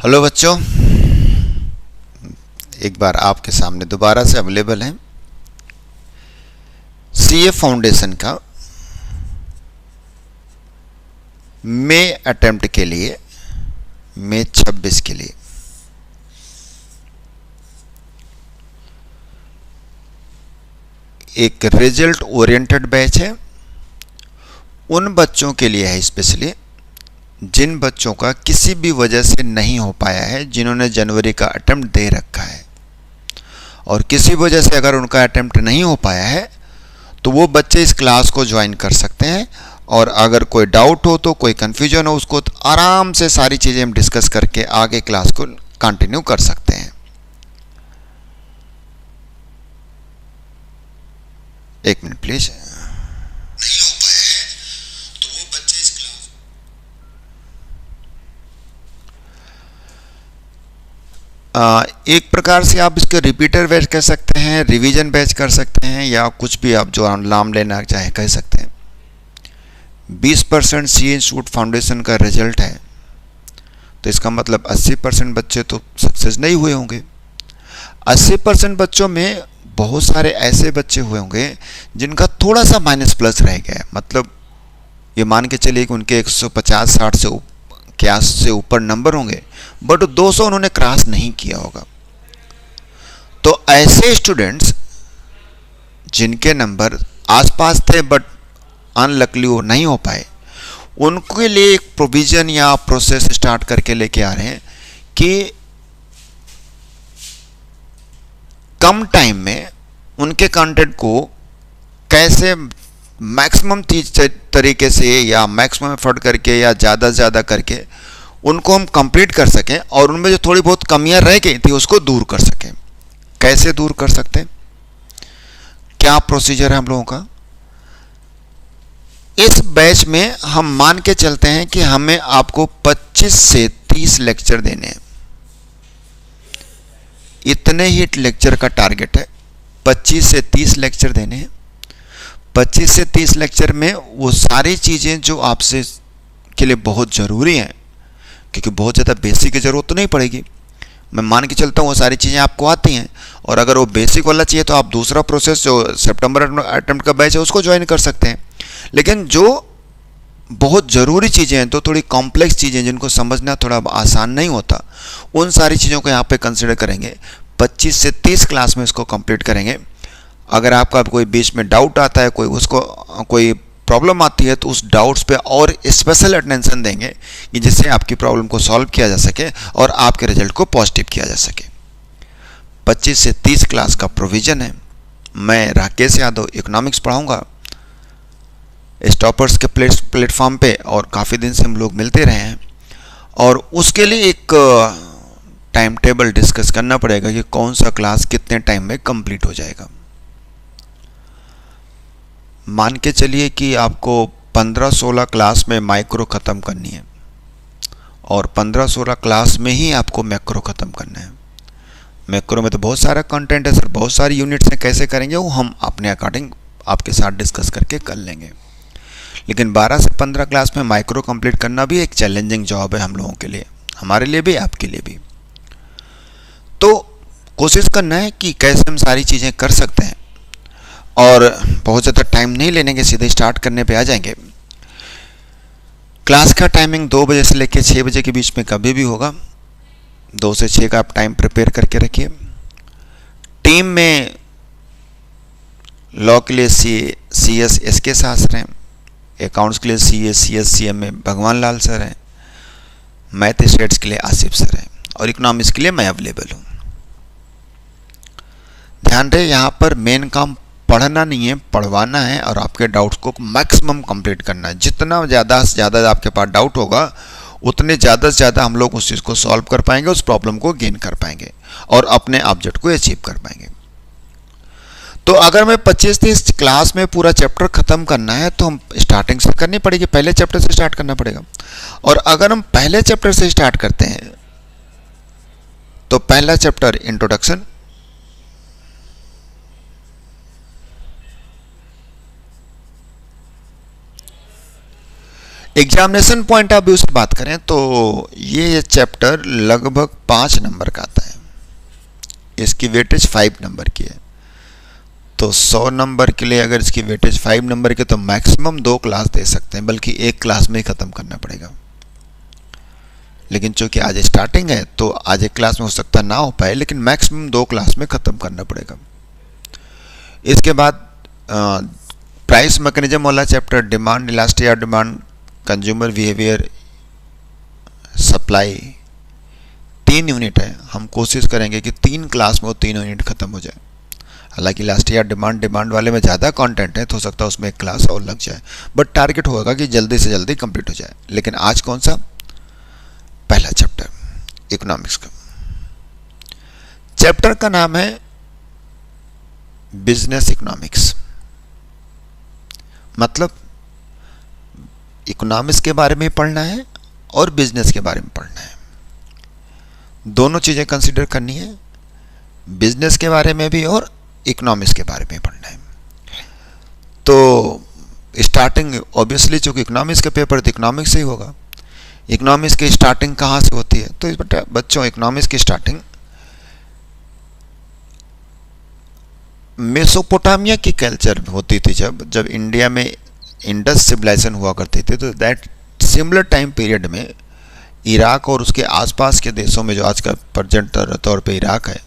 Hello बच्चों, एक बार आपके सामने दोबारा से अवेलेबल है सीए फाउंडेशन का मई अटेम्प्ट के लिए, मई 26 के लिए एक रिजल्ट ओरिएंटेड बैच है। उन बच्चों के लिए है स्पेशली जिन बच्चों का किसी भी वजह से नहीं हो पाया है, जिन्होंने जनवरी का अटेम्प्ट दे रखा है और किसी वजह से अगर उनका अटेम्प्ट नहीं हो पाया है तो वो बच्चे इस क्लास को ज्वाइन कर सकते हैं। और अगर कोई डाउट हो तो, कोई कन्फ्यूजन हो, उसको तो आराम से सारी चीज़ें हम डिस्कस करके आगे क्लास को कंटिन्यू कर सकते हैं। एक मिनट प्लीज। एक प्रकार से आप इसके रिपीटर बैच कह सकते हैं, रिवीजन बैच कर सकते हैं, या कुछ भी आप जो नाम लेना चाहे कह सकते हैं। 20% सीए इंस्टीट्यूट फाउंडेशन का रिजल्ट है तो इसका मतलब 80% बच्चे तो सक्सेस नहीं हुए होंगे। 80% बच्चों में बहुत सारे ऐसे बच्चे हुए होंगे जिनका थोड़ा सा माइनस प्लस रह गया है। मतलब ये मान के चलिए कि उनके 150-60 से ऊपर नंबर होंगे, बट 200 उन्होंने क्रॉस नहीं किया होगा। तो ऐसे स्टूडेंट्स जिनके नंबर आसपास थे बट अनलकली वो नहीं हो पाए, उनके लिए एक प्रोविजन या प्रोसेस स्टार्ट करके लेके आ रहे हैं कि कम टाइम में उनके कंटेंट को कैसे मैक्सिमम तरीके से या मैक्सिमम एफर्ट करके या ज़्यादा से ज़्यादा करके उनको हम कंप्लीट कर सकें और उनमें जो थोड़ी बहुत कमियां रह गई थी उसको दूर कर सकें। कैसे दूर कर सकते हैं, क्या प्रोसीजर है हम लोगों का? इस बैच में हम मान के चलते हैं कि हमें आपको 25 से 30 लेक्चर देने हैं। इतने ही लेक्चर का टारगेट है, 25 से 30 लेक्चर देने हैं। 25 से 30 लेक्चर में वो सारी चीज़ें जो आपसे के लिए बहुत ज़रूरी हैं, क्योंकि बहुत ज़्यादा बेसिक की ज़रूरत तो नहीं पड़ेगी, मैं मान के चलता हूँ वो सारी चीज़ें आपको आती हैं। और अगर वो बेसिक वाला चाहिए तो आप दूसरा प्रोसेस जो सितंबर अटेम्प्ट का बैच है उसको ज्वाइन कर सकते हैं। लेकिन जो बहुत ज़रूरी चीज़ें हैं, तो थोड़ी कॉम्प्लेक्स चीज़ें जिनको समझना थोड़ा आसान नहीं होता, उन सारी चीज़ों को यहाँ पे कंसिडर करेंगे। 25 से 30 क्लास में इसको कंप्लीट करेंगे। अगर आपका कोई बीच में डाउट आता है, कोई प्रॉब्लम आती है, तो उस डाउट्स पे और स्पेशल अटेंशन देंगे कि जिससे आपकी प्रॉब्लम को सॉल्व किया जा सके और आपके रिजल्ट को पॉजिटिव किया जा सके। 25 से 30 क्लास का प्रोविज़न है। मैं राकेश यादव इकोनॉमिक्स पढ़ाऊँगा स्टॉपर्स के प्लेटफॉर्म पे, और काफ़ी दिन से हम लोग मिलते रहे हैं। और उसके लिए एक टाइम टेबल डिस्कस करना पड़ेगा कि कौन सा क्लास कितने टाइम में कंप्लीट हो जाएगा। मान के चलिए कि आपको 15-16 क्लास में माइक्रो ख़त्म करनी है और 15-16 क्लास में ही आपको मैक्रो ख़त्म करना है। मैक्रो में तो बहुत सारा कंटेंट है सर, बहुत सारी यूनिट्स हैं, कैसे करेंगे वो हम अपने अकॉर्डिंग आपके साथ डिस्कस करके कर लेंगे। लेकिन 12 से 15 क्लास में माइक्रो कंप्लीट करना भी एक चैलेंजिंग जॉब है हम लोगों के लिए, हमारे लिए भी, आपके लिए भी। तो कोशिश करना है कि कैसे हम सारी चीज़ें कर सकते हैं और बहुत ज़्यादा टाइम नहीं लेने के, सीधे स्टार्ट करने पे आ जाएंगे। क्लास का टाइमिंग 2 बजे से लेकर 6 बजे के बीच में कभी भी होगा। 2 से 6 का आप टाइम प्रिपेयर करके रखिए। टीम में लॉ के लिए CS SK सर हैं, अकाउंट्स के लिए CM में भगवान लाल सर हैं, मैथ स्टेट्स के लिए आसिफ सर हैं, और इकोनॉमिक्स के लिए मैं अवेलेबल हूँ। ध्यान रहे, यहाँ पर मेन काम पढ़ना नहीं है, पढ़वाना है और आपके डाउट्स को मैक्सिमम कंप्लीट करना है। जितना ज़्यादा से ज़्यादा आपके पास डाउट होगा उतने ज़्यादा से ज़्यादा हम लोग उस चीज़ को सॉल्व कर पाएंगे, उस प्रॉब्लम को गेन कर पाएंगे और अपने ऑब्जेक्ट को अचीव कर पाएंगे। तो अगर मैं 25-30 क्लास में पूरा चैप्टर ख़त्म करना है तो हम स्टार्टिंग से करनी पड़ेगी, पहले चैप्टर से स्टार्ट करना पड़ेगा। और अगर हम पहले चैप्टर से स्टार्ट करते हैं तो पहला chapter introduction, examination point of view से बात करें तो ये चैप्टर लगभग 5 नंबर का आता है, इसकी वेटेज 5 नंबर की है। तो 100 नंबर के लिए अगर इसकी वेटेज 5 नंबर की तो मैक्सिमम 2 क्लास दे सकते हैं, बल्कि एक क्लास में ही ख़त्म करना पड़ेगा। लेकिन चूंकि आज स्टार्टिंग है तो आज एक क्लास में हो सकता ना हो पाए, लेकिन मैक्सिमम 2 क्लास में ख़त्म करना पड़ेगा। इसके बाद प्राइस मैकेनिज्म वाला chapter, demand elasticity of demand, consumer behaviour, supply, 3 unit है। हम कोशिश करेंगे कि 3 क्लास में वो 3 यूनिट खत्म हो जाए। हालांकि इलास्टिसिटी ऑफ डिमांड वाले में ज़्यादा कंटेंट है तो हो सकता है उसमें एक क्लास और लग जाए, बट टारगेट होगा कि जल्दी से जल्दी कंप्लीट हो जाए। लेकिन आज कौन सा? पहला चैप्टर इकोनॉमिक्स का। चैप्टर का नाम है बिजनेस इकोनॉमिक्स। मतलब इकोनॉमिक्स के बारे में पढ़ना है और बिजनेस के बारे में पढ़ना है, दोनों चीज़ें कंसीडर करनी है, बिजनेस के बारे में भी और इकोनॉमिक्स के बारे में पढ़ना है। तो स्टार्टिंग ऑब्वियसली चूंकि इकोनॉमिक्स का पेपर तो इकोनॉमिक्स से ही होगा। इकोनॉमिक्स की स्टार्टिंग कहाँ से होती है? तो बच्चों इकोनॉमिक्स की स्टार्टिंग मेसोपोटामिया की कल्चर होती थी। जब इंडिया में इंडस सिविलाइजेशन हुआ करती थी, तो दैट सिमिलर टाइम पीरियड में इराक और उसके आसपास के देशों में, जो आज का प्रेजेंट तौर पे इराक है,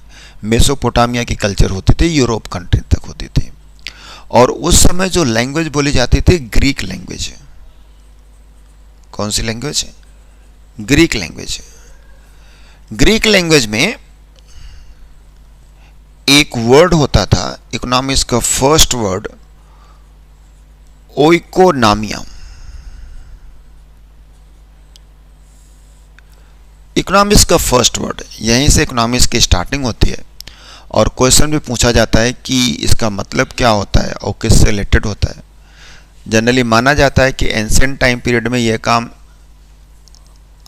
मेसोपोटामिया की कल्चर होती थी, यूरोप कंट्री तक होती थी। और उस समय जो लैंग्वेज बोली जाती थी ग्रीक लैंग्वेज। कौन सी language? Greek language. Greek language में एक वर्ड होता था इकोनॉमिक्स का, फर्स्ट वर्ड ओइकोनॉमिया। इकोनॉमिक्स का फर्स्ट वर्ड, यहीं से इकोनॉमिक्स की स्टार्टिंग होती है। और क्वेश्चन भी पूछा जाता है कि इसका मतलब क्या होता है और किससे रिलेटेड होता है। जनरली माना जाता है कि एंशिएंट टाइम पीरियड में यह काम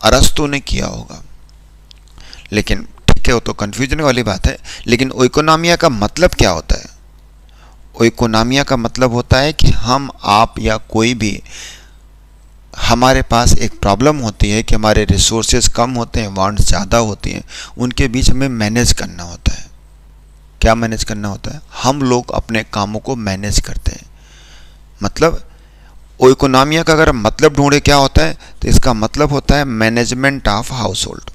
अरस्तु ने किया होगा, लेकिन ठीक है वो तो कन्फ्यूजन वाली बात है। लेकिन ओइकोनॉमिया का मतलब क्या होता है? ओइकोनॉमिया का मतलब होता है कि हम, आप या कोई भी, हमारे पास एक प्रॉब्लम होती है कि हमारे रिसोर्सेज कम होते हैं, वांट्स ज़्यादा होती हैं, उनके बीच हमें मैनेज करना होता है। क्या मैनेज करना होता है? हम लोग अपने कामों को मैनेज करते हैं। मतलब ओइकोनॉमिया का अगर मतलब ढूंढे क्या होता है, तो इसका मतलब होता है management of house hold.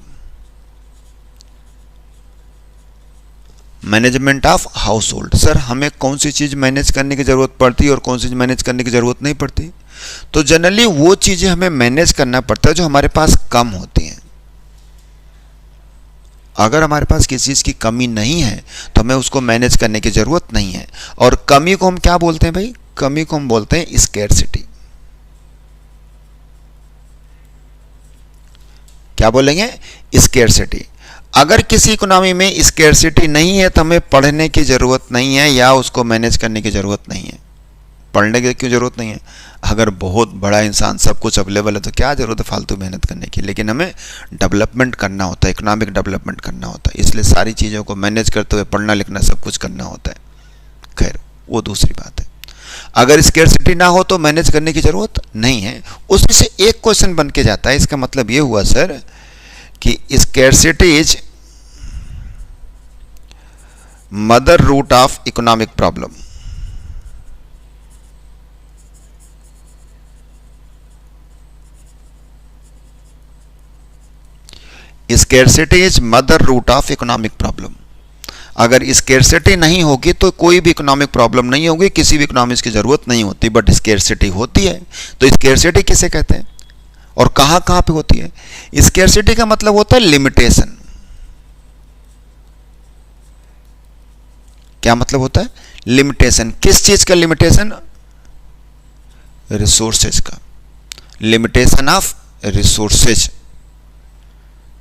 Management of house hold. Sir हमें कौन सी चीज़ मैनेज करने की ज़रूरत पड़ती है और कौन सी चीज़ मैनेज करने की ज़रूरत नहीं पड़ती? तो जनरली वो चीज़ें हमें मैनेज करना पड़ता है जो हमारे पास कम होती हैं। अगर हमारे पास किसी चीज़ की कमी नहीं है तो हमें उसको मैनेज करने की ज़रूरत नहीं है। और कमी को हम क्या बोलते हैं भाई? कमी को हम बोलते हैं स्कैर्सिटी। क्या बोलेंगे? स्कैर्सिटी। अगर किसी इकोनॉमी में स्कैर्सिटी नहीं है तो हमें पढ़ने की ज़रूरत नहीं है या उसको मैनेज करने की ज़रूरत नहीं है। पढ़ने की क्यों ज़रूरत नहीं है? अगर बहुत बड़ा इंसान, सब कुछ अवेलेबल है, तो क्या ज़रूरत है फालतू मेहनत करने की? लेकिन हमें डेवलपमेंट करना होता है, इकोनॉमिक डेवलपमेंट करना होता है, इसलिए सारी चीज़ों को मैनेज करते हुए पढ़ना लिखना सब कुछ करना होता है। खैर वो दूसरी बात है। अगर स्कैर्सिटी ना हो तो मैनेज करने की ज़रूरत नहीं है। उसमें से एक क्वेश्चन बन के जाता है। इसका मतलब ये हुआ सर कि scarcity is mother root of economic problem. Scarcity is mother root of economic problem. अगर स्कैर्सिटी नहीं होगी तो कोई भी इकोनॉमिक प्रॉब्लम नहीं होगी, किसी भी इकोनॉमिक्स की जरूरत नहीं होती। बट स्कैर्सिटी होती है। तो स्कैर्सिटी किसे कहते हैं और कहां कहां पे होती है? स्कैर्सिटी का मतलब होता है लिमिटेशन। क्या मतलब होता है? लिमिटेशन। किस चीज का लिमिटेशन? रिसोर्सेज का। Limitation of resources.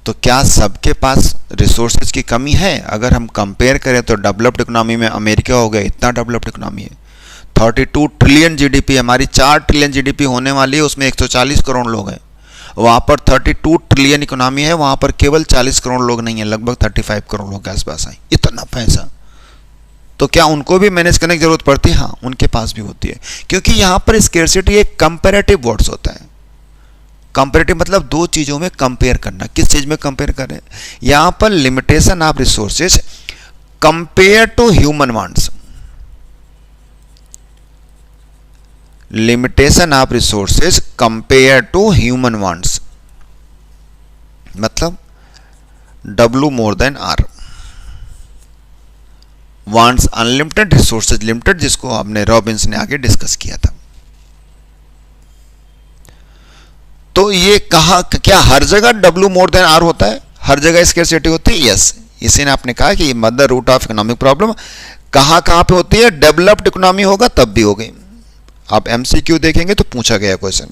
तो क्या सबके पास रिसोर्सेज की कमी है? अगर हम कंपेयर करें तो डेवलप्ड इकोनॉमी में अमेरिका हो गया, इतना डेवलप्ड इकोनॉमी है, 32 ट्रिलियन जीडीपी, हमारी 4 ट्रिलियन जीडीपी होने वाली है, उसमें 140 करोड़ लोग हैं। वहाँ पर 32 ट्रिलियन इकोनॉमी है, वहाँ पर केवल 40 करोड़ लोग नहीं है, लगभग 35 करोड़ लोग के आसपास हैं। इतना पैसा, तो क्या उनको भी मैनेज करने की जरूरत पड़ती है? हाँ, उनके पास भी होती है, क्योंकि यहाँ पर स्कैर्सिटी एक कंपैरेटिव वर्ड्स होता है। कंपेरेटिव मतलब दो चीज़ों में कंपेयर करना। किस चीज़ में कंपेयर करें? यहाँ पर limitation of resources compare to human wants. Limitation of resources compare to human wants मतलब W more than R। Wants unlimited, resources limited, जिसको आपने रॉबिन्स ने आगे डिस्कस किया था। तो ये कहा क्या हर जगह W मोर देन R होता है? हर जगह स्कैरसिटी होती है? यस। इसी ने आपने कहा कि mother root of economic problem कहाँ कहाँ पे होती है? डेवलप्ड इकोनॉमी होगा तब भी होगी। आप MCQ देखेंगे तो पूछा गया क्वेश्चन।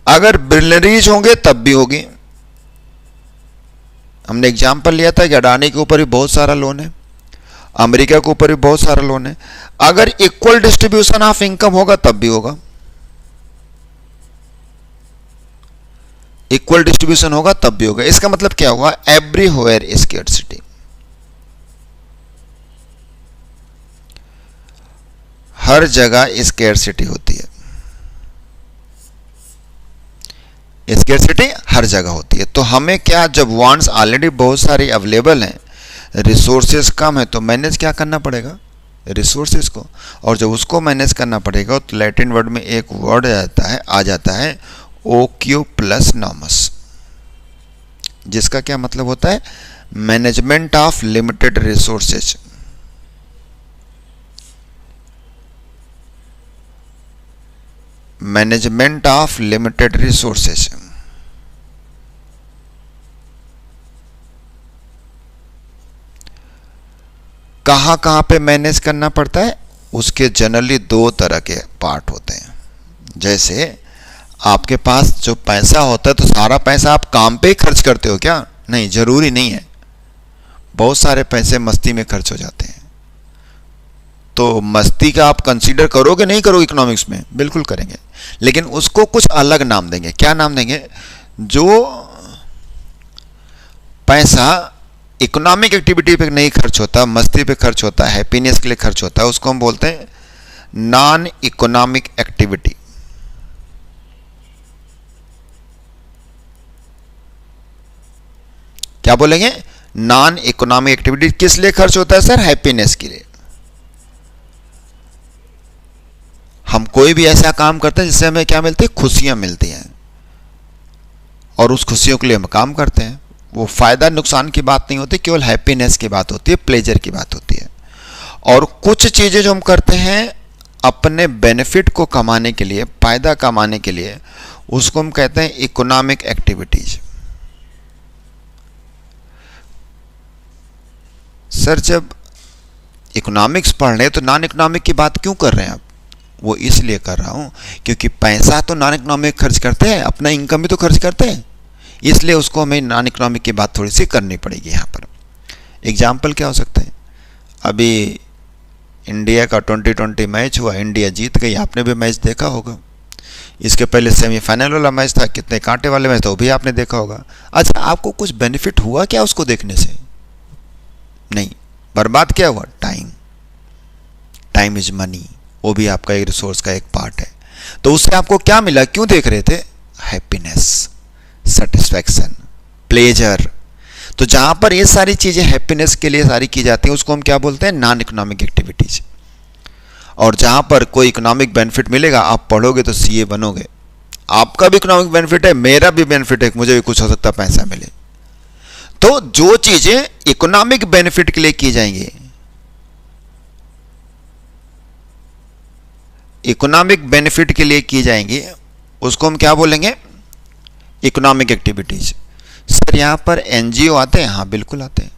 अगर बिलियनरीज होंगे तब भी होगी। हमने एग्जाम्पल लिया था कि अडानी के ऊपर भी बहुत सारा लोन है, अमेरिका के ऊपर भी बहुत सारा लोन है। अगर इक्वल डिस्ट्रीब्यूशन ऑफ इनकम होगा तब भी होगा। इक्वल डिस्ट्रीब्यूशन होगा तब भी होगा। इसका मतलब क्या हुआ? Everywhere scarcity. हर जगह स्कैरसिटी होती है। स्कैरसिटी हर जगह होती है। तो हमें क्या, जब वांट्स ऑलरेडी बहुत सारी अवेलेबल हैं, रिसोर्सेज कम है, तो मैनेज क्या करना पड़ेगा? रिसोर्सेज को। और जब उसको मैनेज करना पड़ेगा तो लैटिन वर्ड में एक वर्ड आ जाता है OQ प्लस नॉमस, जिसका क्या मतलब होता है? Management of limited resources. Management of limited resources. कहाँ कहाँ पे मैनेज करना पड़ता है? उसके जनरली दो तरह के पार्ट होते हैं। जैसे आपके पास जो पैसा होता है तो सारा पैसा आप काम पे ही खर्च करते हो क्या? नहीं, जरूरी नहीं है। बहुत सारे पैसे मस्ती में खर्च हो जाते हैं। तो मस्ती का आप कंसीडर करोगे नहीं करोगे इकोनॉमिक्स में? बिल्कुल करेंगे, लेकिन उसको कुछ अलग नाम देंगे। क्या नाम देंगे? जो पैसा इकोनॉमिक एक्टिविटी पे नहीं खर्च होता, मस्ती पे खर्च होता है, हैप्पीनेस के लिए खर्च होता है, उसको हम बोलते हैं नॉन इकोनॉमिक एक्टिविटी। क्या बोलेंगे? Non economic activity. किस लिए खर्च होता है सर? हैप्पीनेस के लिए। हम कोई भी ऐसा काम करते हैं जिससे हमें क्या मिलती है? खुशियां मिलती हैं, और उस खुशियों के लिए हम काम करते हैं। वो फायदा नुकसान की बात नहीं होती, केवल हैप्पीनेस की बात होती है, प्लेजर की बात होती है। और कुछ चीजें जो हम करते हैं अपने बेनिफिट को कमाने के लिए, फायदा कमाने के लिए, उसको हम कहते हैं इकोनॉमिक एक्टिविटीज। सर जब इकोनॉमिक्स पढ़ रहे हैं तो नॉन इकोनॉमिक की बात क्यों कर रहे हैं आप? वो इसलिए कर रहा हूं क्योंकि पैसा तो नॉन इकोनॉमिक खर्च करते हैं, अपना इनकम भी तो खर्च करते हैं, इसलिए उसको हमें नॉन इकोनॉमिक की बात थोड़ी सी करनी पड़ेगी। यहाँ पर एग्जाम्पल क्या हो सकता है? अभी इंडिया का 2020 मैच हुआ, इंडिया जीत गई, आपने भी मैच देखा होगा। इसके पहले सेमीफाइनल वाला मैच था, कितने कांटे वाले मैच था, वो भी आपने देखा होगा। अच्छा, आपको कुछ बेनिफिट हुआ क्या उसको देखने से? नहीं। बर्बाद क्या हुआ? टाइम। टाइम इज मनी, वो भी आपका एक रिसोर्स का एक पार्ट है। तो उससे आपको क्या मिला? क्यों देख रहे थे? Happiness, satisfaction, pleasure. तो जहां पर ये सारी चीजें हैप्पीनेस के लिए सारी की जाती हैं उसको हम क्या बोलते हैं? Non economic activities. और जहां पर कोई इकोनॉमिक बेनिफिट मिलेगा, आप पढ़ोगे तो CA बनोगे, आपका भी इकोनॉमिक बेनिफिट है, मेरा भी बेनिफिट है, मुझे भी कुछ हो सकता है पैसा मिले। तो जो चीजें इकोनॉमिक बेनिफिट के लिए की जाएंगी, इकोनॉमिक बेनिफिट के लिए की जाएंगी, उसको हम क्या बोलेंगे? Economic activities. सर यहाँ पर NGO आते हैं? हाँ बिल्कुल आते हैं।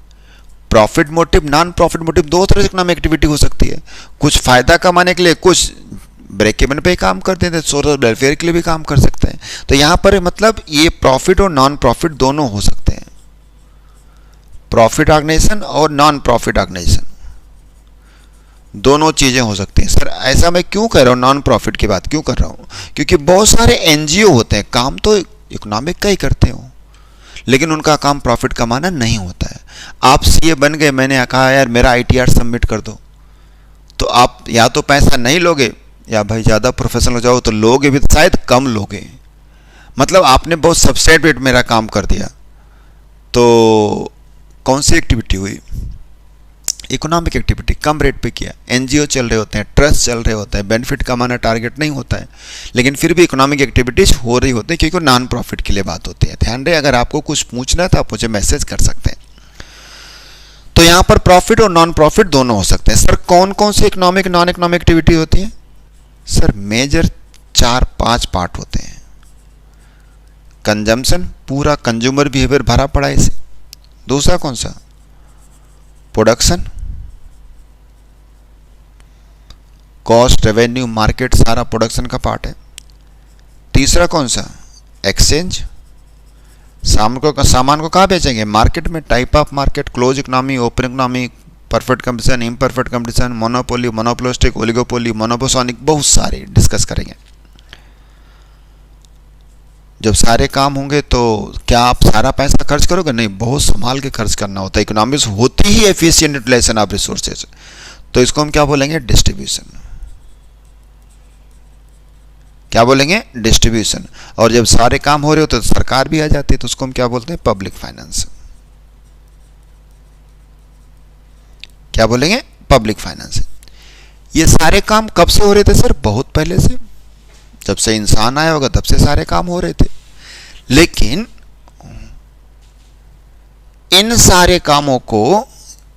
Profit motive, non profit motive, दो तरह से इकोनॉमिक एक्टिविटी हो सकती है। कुछ फायदा कमाने के लिए, कुछ ब्रेक इवन पे काम करते हैं, सोशल वेलफेयर के लिए भी काम कर सकते हैं। तो यहाँ पर मतलब ये प्रॉफिट और नॉन प्रॉफिट दोनों हो सकते हैं, प्रॉफिट ऑर्गेनाइजेशन और नॉन प्रॉफिट ऑर्गेनाइजेशन, दोनों चीजें हो सकती हैं। सर ऐसा मैं क्यों कर रहा हूँ, नॉन प्रॉफिट की बात क्यों कर रहा हूँ? क्योंकि बहुत सारे NGO होते हैं, काम तो इकोनॉमिक का ही करते हो, लेकिन उनका काम प्रॉफिट कमाना नहीं होता है। आप CA बन गए, मैंने कहा यार मेरा ITR सबमिट कर दो, तो आप या तो पैसा नहीं लोगे या भाई ज़्यादा प्रोफेशनल हो जाओ तो लोगे भी, शायद कम लोगे। मतलब आपने बहुत सबसेट रेट मेरा काम कर दिया, तो कौन सी एक्टिविटी हुई? इकोनॉमिक एक्टिविटी, कम रेट पे किया। एनजीओ चल रहे होते हैं, ट्रस्ट चल रहे होते हैं, बेनिफिट कमाना टारगेट नहीं होता है, लेकिन फिर भी इकोनॉमिक एक्टिविटीज हो रही होती है क्योंकि नॉन प्रॉफिट के लिए बात होती है। ध्यान रहे, अगर आपको कुछ पूछना है तो आप मुझे मैसेज कर सकते हैं। तो यहाँ पर प्रॉफिट और नॉन प्रॉफिट दोनों हो सकते हैं। सर कौन कौन से इकोनॉमिक नॉन इकोनॉमिक एक्टिविटी होती है? सर मेजर 4-5 पार्ट होते हैं। कंजम्पशन, पूरा कंज्यूमर बिहेवियर भरा पड़ा है इसे। दूसरा कौन सा? प्रोडक्शन, कॉस्ट, रेवेन्यू, मार्केट, सारा प्रोडक्शन का पार्ट है। तीसरा कौन सा? एक्सचेंज, सामान को कहाँ बेचेंगे? मार्केट में। Type of market, close economy, open economy, perfect competition, imperfect competition, monopoly, monopolistic, oligopoly, monopsonic, बहुत सारे डिस्कस करेंगे। जब सारे काम होंगे तो क्या आप सारा पैसा खर्च करोगे? नहीं, बहुत संभाल के खर्च करना होता है। इकोनॉमिक्स होती ही एफिशिएंट यूटिलाइजेशन ऑफ रिसोर्सेज, तो इसको हम क्या बोलेंगे? डिस्ट्रीब्यूशन। क्या बोलेंगे? डिस्ट्रीब्यूशन। और जब सारे काम हो रहे होते तो सरकार भी आ जाती है, तो उसको हम क्या बोलते हैं? Public finance. क्या बोलेंगे? Public finance. ये सारे काम कब से हो रहे थे सर? बहुत पहले से, जब से इंसान आया होगा तब से सारे काम हो रहे थे। लेकिन इन सारे कामों को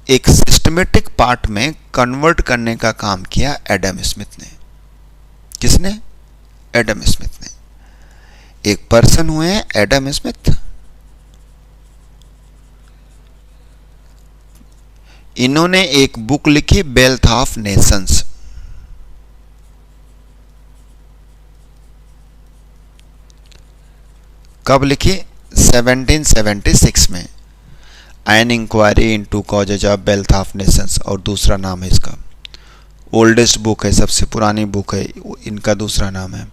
एक सिस्टमेटिक पार्ट में कन्वर्ट करने का काम किया एडम स्मिथ ने। किसने? एडम स्मिथ ने। एक पर्सन हुए हैं एडम स्मिथ, इन्होंने एक बुक लिखी वेल्थ ऑफ नेशंस। कब लिखी? 1776 में। An inquiry into causes of wealth of nations, और दूसरा नाम है इसका, ओल्डेस्ट बुक है, सबसे पुरानी बुक है, इनका दूसरा नाम है।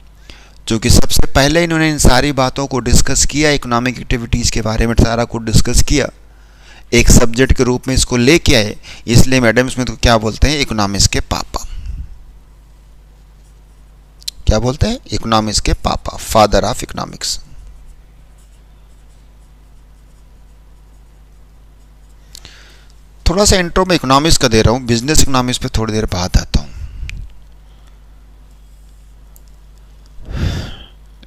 जो कि सबसे पहले इन्होंने इन सारी बातों को डिस्कस किया, इकोनॉमिक एक्टिविटीज़ के बारे में सारा कुछ डिस्कस किया, एक सब्जेक्ट के रूप में इसको लेके आए। इसलिए एडम स्मिथ को क्या बोलते हैं? इकोनॉमिक्स के पापा। क्या बोलते हैं? इकोनॉमिक्स के पापा, फादर ऑफ इकोनॉमिक्स। थोड़ा सा इंट्रो में इकोनॉमिक्स का दे रहा हूं, बिजनेस इकोनॉमिक्स पे थोड़ी देर बाद आता हूं।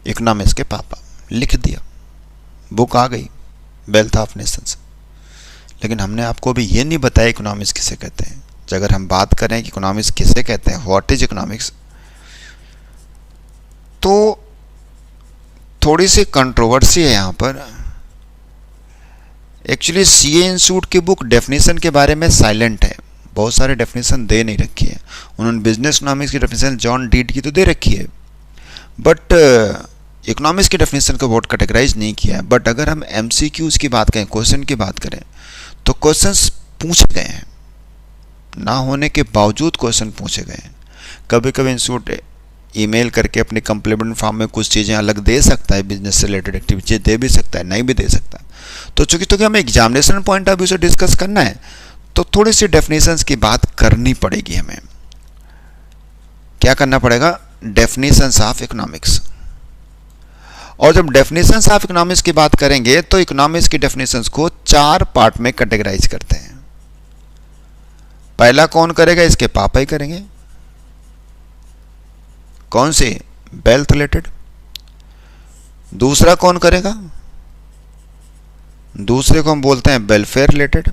इकोनॉमिक्स के पापा लिख दिया, बुक आ गई, वेल्थ ऑफ नेशंस। लेकिन हमने आपको अभी ये नहीं बताया इकोनॉमिक्स किसे कहते हैं। अगर हम बात करें कि इकोनॉमिक्स किसे कहते हैं, व्हाट इज इकोनॉमिक्स, तो थोड़ी सी कंट्रोवर्सी है यहाँ पर। एक्चुअली सीए इंस्टीट्यूट की बुक डेफिनेशन के बारे में साइलेंट है, बहुत सारे डेफिनेशन दे नहीं रखी है। उन्होंने बिजनेस इकोनॉमिक्स की डेफिनेशन जॉन डीड की तो दे रखी है, बट इकोनॉमिक्स की डेफिनेशन को बहुत कैटेगराइज नहीं किया है। बट अगर हम एमसीक्यूज की बात करें, क्वेश्चन की बात करें, तो क्वेश्चंस पूछे गए हैं, ना होने के बावजूद क्वेश्चन पूछे गए हैं। कभी कभी इंस्टीट्यूट ईमेल करके अपने कंप्लीमेंट फॉर्म में कुछ चीज़ें अलग दे सकता है, बिजनेस से रिलेटेड एक्टिविटी दे भी सकता है, नहीं भी दे सकता। तो चूंकि हमें एग्जामिनेशन पॉइंट ऑफ व्यू से डिस्कस करना है, तो थोड़ी सी डेफिनेशंस की बात करनी पड़ेगी हमें। क्या करना पड़ेगा? Definitions of economics. और जब डेफिनेशंस ऑफ इकोनॉमिक्स की बात करेंगे तो इकोनॉमिक्स की डेफिनेशंस को 4 पार्ट में कैटेगराइज करते हैं। पहला कौन करेगा? इसके पापा ही करेंगे। कौन से? Wealth related. दूसरा कौन करेगा? दूसरे को हम बोलते हैं वेलफेयर रिलेटेड।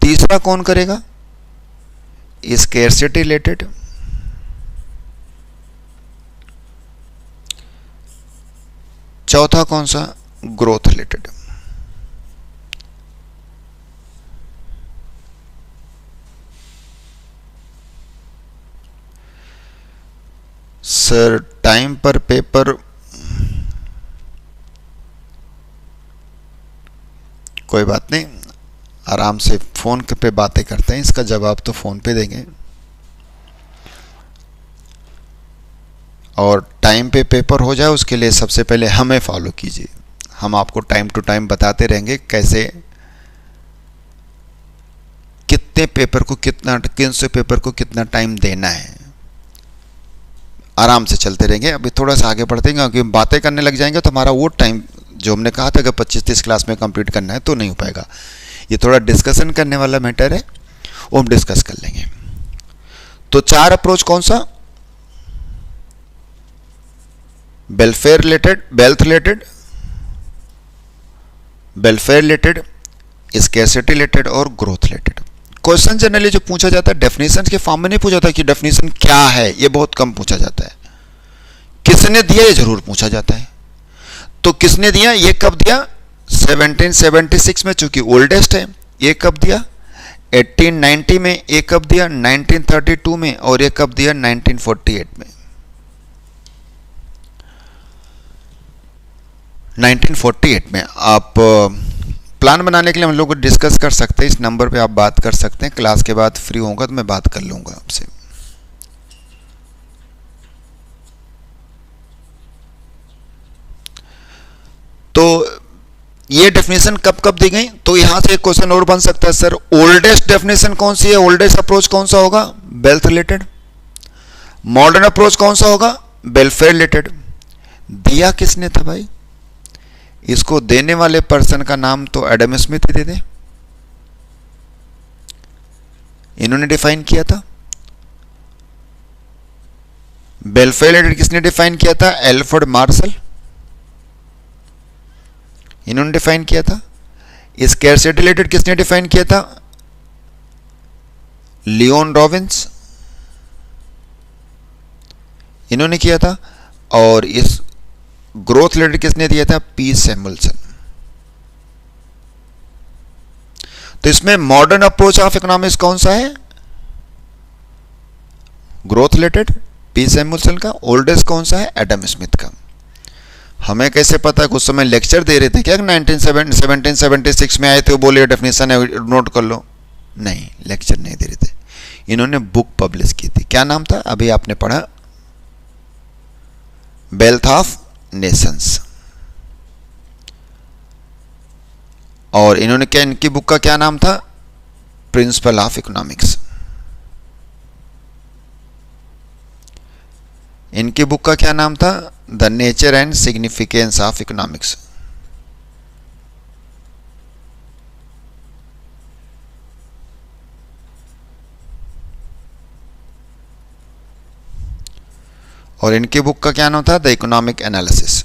तीसरा कौन करेगा? Scarcity related. चौथा कौन सा? Growth related. सर टाइम पर पेपर कोई बात नहीं, आराम से फ़ोन पे बातें करते हैं, इसका जवाब तो फ़ोन पे देंगे। और टाइम पे पेपर हो जाए उसके लिए सबसे पहले हमें फॉलो कीजिए। हम आपको टाइम टू टाइम बताते रहेंगे कैसे, कितने पेपर को कितना, किन से पेपर को कितना टाइम देना है। आराम से चलते रहेंगे। अभी थोड़ा सा आगे बढ़ते हैं क्योंकि बातें करने लग जाएंगे तो हमारा वो टाइम जो हमने कहा था कि 25-30 क्लास में कंप्लीट करना है तो नहीं हो पाएगा। ये थोड़ा डिस्कशन करने वाला मैटर है, वो हम डिस्कस कर लेंगे। तो 4 अप्रोच कौन सा? Welfare related, wealth related, welfare related, scarcity related और ग्रोथ रिलेटेड। क्वेश्चन जनरली जो पूछा जाता है डेफिनेशन के फॉर्म में नहीं पूछा जाता कि डेफिनेशन क्या है, ये बहुत कम पूछा जाता है। किसने दिया ये जरूर पूछा जाता है। तो किसने दिया, ये कब दिया? 1776 में, चूंकि ओल्डेस्ट है। ये कब दिया? 1890 में। ये कब दिया? 1932 में। और ये कब दिया? 1948 में। 1948 में। आप प्लान बनाने के लिए हम लोग डिस्कस कर सकते हैं, इस नंबर पे आप बात कर सकते हैं। क्लास के बाद फ्री होगा तो मैं बात कर लूँगा आपसे। तो ये डेफिनेशन कब कब दी गई? तो यहां से एक क्वेश्चन और बन सकता है, सर ओल्डेस्ट डेफिनेशन कौन सी है, ओल्डेस्ट अप्रोच कौन सा होगा? Wealth related. मॉडर्न अप्रोच कौन सा होगा? Welfare related. दिया किसने था भाई? इसको देने वाले पर्सन का नाम तो एडम स्मिथ ही दे दे, इन्होंने डिफाइन किया था। वेलफेयर रिलेटेड किसने डिफाइन किया था? एल्फ्रेड मार्शल, इन्होंने डिफाइन किया था। स्कैर्सिटी रिलेटेड किसने डिफाइन किया था? लियोन रॉबिन्स, इन्होंने किया था। और इस ग्रोथ रिलेटेड किसने दिया था? P Samuelson. तो इसमें मॉडर्न अप्रोच ऑफ इकोनॉमिक्स कौन सा है? ग्रोथ रिलेटेड, पी सैमुअल्सन का। ओल्डेस्ट कौन सा है? एडम स्मिथ का। हमें कैसे पता? कुछ समय लेक्चर दे रहे थे क्या? 1776 में आए थे, वो बोले डेफिनेशन है नोट कर लो। नहीं, लेक्चर नहीं दे रहे थे, इन्होंने बुक पब्लिश की थी। क्या नाम था? अभी आपने पढ़ा, वेल्थ ऑफ नेशंस। और इन्होंने क्या, इनकी बुक का क्या नाम था? Principle of economics. इनकी बुक का क्या नाम था? The nature and significance of economics. और इनकी बुक का क्या नाम था? The economic analysis.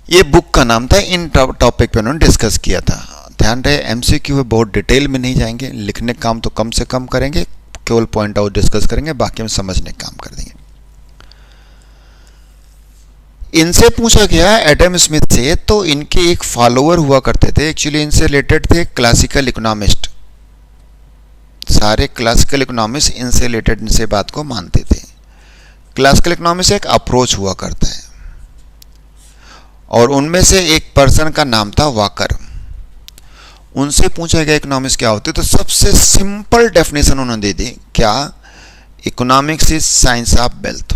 ये बुक का नाम था। इन टॉपिक पे उन्होंने डिस्कस किया था। ध्यान रहे, एमसीक्यू में बहुत डिटेल में नहीं जाएंगे, लिखने का काम तो कम से कम करेंगे, केवल पॉइंट आउट डिस्कस करेंगे, बाकी में समझने का काम कर देंगे। इनसे पूछा गया एडम स्मिथ से, तो इनके एक फॉलोअर हुआ करते थे, एक्चुअली इनसे रिलेटेड थे क्लासिकल इकोनॉमिस्ट। सारे क्लासिकल इकोनॉमिस्ट इनसे रिलेटेड इनसे बात को मानते थे। क्लासिकल इकोनॉमिक्स एक अप्रोच हुआ करता है, और उनमें से एक पर्सन का नाम था वाकर। उनसे पूछा गया इकोनॉमिक्स क्या होती है, तो सबसे सिंपल डेफिनेशन उन्होंने दे दी। क्या? Economics is science of wealth.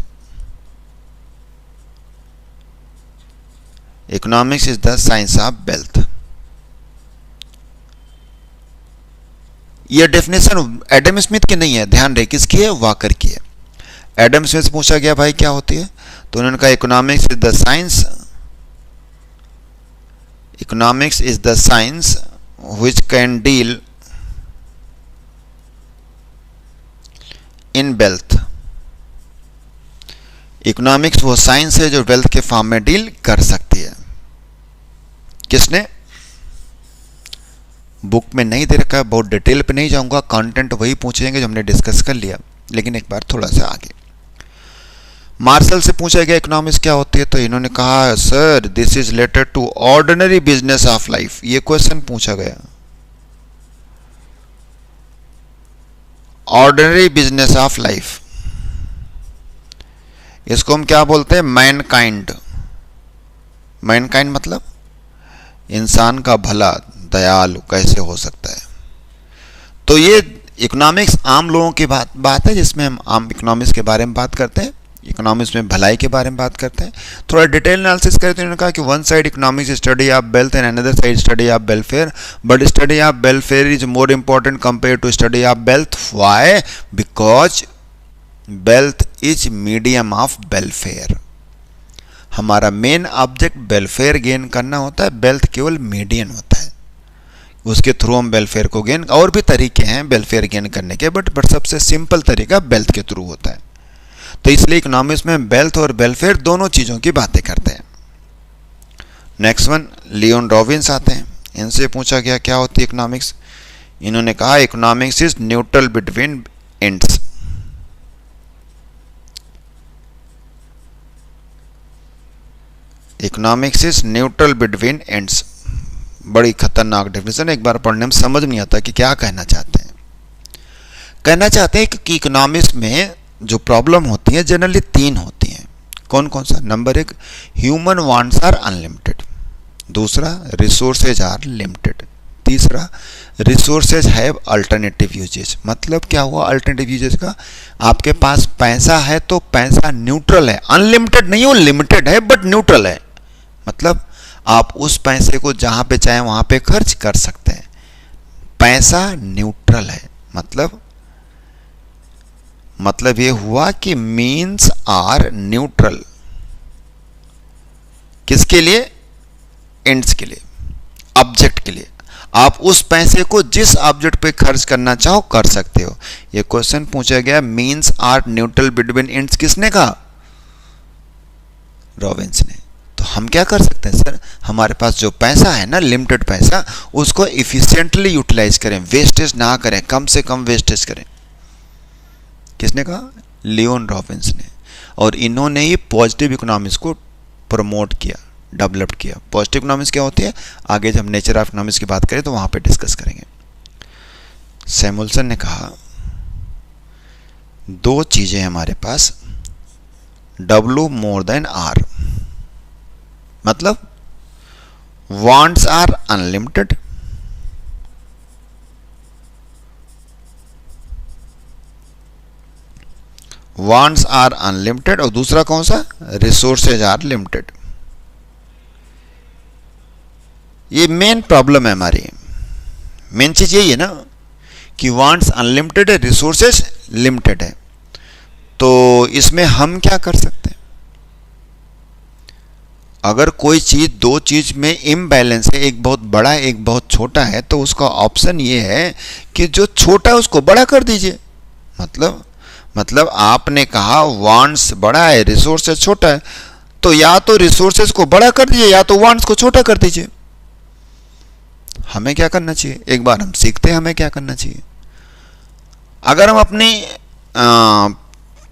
Economics is the science of wealth. यह डेफिनेशन एडम स्मिथ की नहीं है, ध्यान रहे, किसकी है? वाकर की है। एडम स्मिथ से पूछा गया भाई क्या होती है, तो उन्होंने कहा economics is the science, economics is the science which can deal in wealth। Economics वो साइंस है जो वेल्थ के फॉर्म में डील कर सकती है। किसने? बुक में नहीं दे रखा है, बहुत डिटेल पे नहीं जाऊंगा, कंटेंट वही पूछेंगे जो हमने डिस्कस कर लिया, लेकिन एक बार थोड़ा सा आगे। मार्शल से पूछा गया इकोनॉमिक्स क्या होती है, तो इन्होंने कहा sir this is related to ordinary business of life. ये क्वेश्चन पूछा गया, ऑर्डिनरी बिजनेस ऑफ लाइफ, इसको हम क्या बोलते हैं? मैनकाइंड। मैनकाइंड मतलब इंसान का भला, दयालु कैसे हो सकता है। तो ये इकोनॉमिक्स आम लोगों की बात है, जिसमें हम आम इकोनॉमिक्स के बारे में बात करते हैं। इकोनॉमिक्स में भलाई के बारे में बात करते हैं। थोड़ा डिटेल एनालिसिस करें तो इन्होंने कहा कि one side economics study of wealth and another side study of welfare, but study of welfare is more important compare to study of wealth. Why? Because wealth is medium of welfare. हमारा main object welfare gain करना होता है, wealth केवल medium होता है, उसके through हम welfare को गेन, और भी तरीके हैं वेलफेयर गेन करने के, बट सबसे सिंपल तरीका वेल्थ के थ्रू होता है। तो इसलिए इकोनॉमिक्स में वेल्थ और वेलफेयर दोनों चीज़ों की बातें करते हैं। नेक्स्ट वन लियोन रॉबिन्स आते हैं। इनसे पूछा गया क्या होती है इकोनॉमिक्स। इन्होंने कहा economics is neutral between ends. Economics is neutral between ends. बड़ी खतरनाक डेफिनेशन, एक बार पढ़ने में समझ नहीं आता कि क्या कहना चाहते हैं। कहना चाहते हैं कि इकोनॉमिक्स में जो प्रॉब्लम होती है जनरली तीन होती हैं। कौन कौन सा? नंबर एक, ह्यूमन वांट्स आर अनलिमिटेड। दूसरा, रिसोर्सेज आर लिमिटेड। तीसरा, रिसोर्सेज हैव अल्टरनेटिव यूजेज। मतलब क्या हुआ अल्टरनेटिव यूजेज का? आपके पास पैसा है तो पैसा न्यूट्रल है, अनलिमिटेड नहीं हो, लिमिटेड है बट न्यूट्रल है। मतलब आप उस पैसे को जहां पे चाहे वहां पे खर्च कर सकते हैं, पैसा न्यूट्रल है। मतलब ये हुआ कि मीन्स आर न्यूट्रल। किसके लिए? एंड्स के लिए, ऑब्जेक्ट के लिए। आप उस पैसे को जिस ऑब्जेक्ट पे खर्च करना चाहो कर सकते हो। ये क्वेश्चन पूछा गया means are neutral between ends, किसने कहा? रॉबिन्स ने। तो हम क्या कर सकते हैं सर, हमारे पास जो पैसा है ना, लिमिटेड पैसा, उसको इफिशिएंटली यूटिलाइज करें, वेस्टेज ना करें, कम से कम वेस्टेज करें। किसने कहा? लियोन रॉबिन्स ने। और इन्होंने ही पॉजिटिव इकोनॉमिक्स को प्रमोट किया, डेवलप किया। पॉजिटिव इकोनॉमिक्स क्या होती है आगे जब नेचर ऑफ इकोनॉमिक्स की बात करें तो वहां पे डिस्कस करेंगे। सैमुअल्सन ने कहा दो चीजें हमारे पास, W मोर देन R। मतलब wants are unlimited, wants are unlimited, और दूसरा कौन सा? Resources are limited. ये मेन प्रॉब्लम है हमारी। मेन चीज यही है ना कि वांट्स अनलिमिटेड है, रिसोर्सेज लिमिटेड है। तो इसमें हम क्या कर सकते हैं? अगर कोई चीज, दो चीज में इम्बैलेंस है, एक बहुत बड़ा है एक बहुत छोटा है, तो उसका ऑप्शन ये है कि जो छोटा है उसको बड़ा कर दीजिए। मतलब आपने कहा वांट्स बड़ा है, रिसोर्सेज छोटा है, तो या तो रिसोर्सेज को बड़ा कर दीजिए या तो वांट्स को छोटा कर दीजिए। हमें क्या करना चाहिए? एक बार हम सीखते हैं हमें क्या करना चाहिए। अगर हम अपनी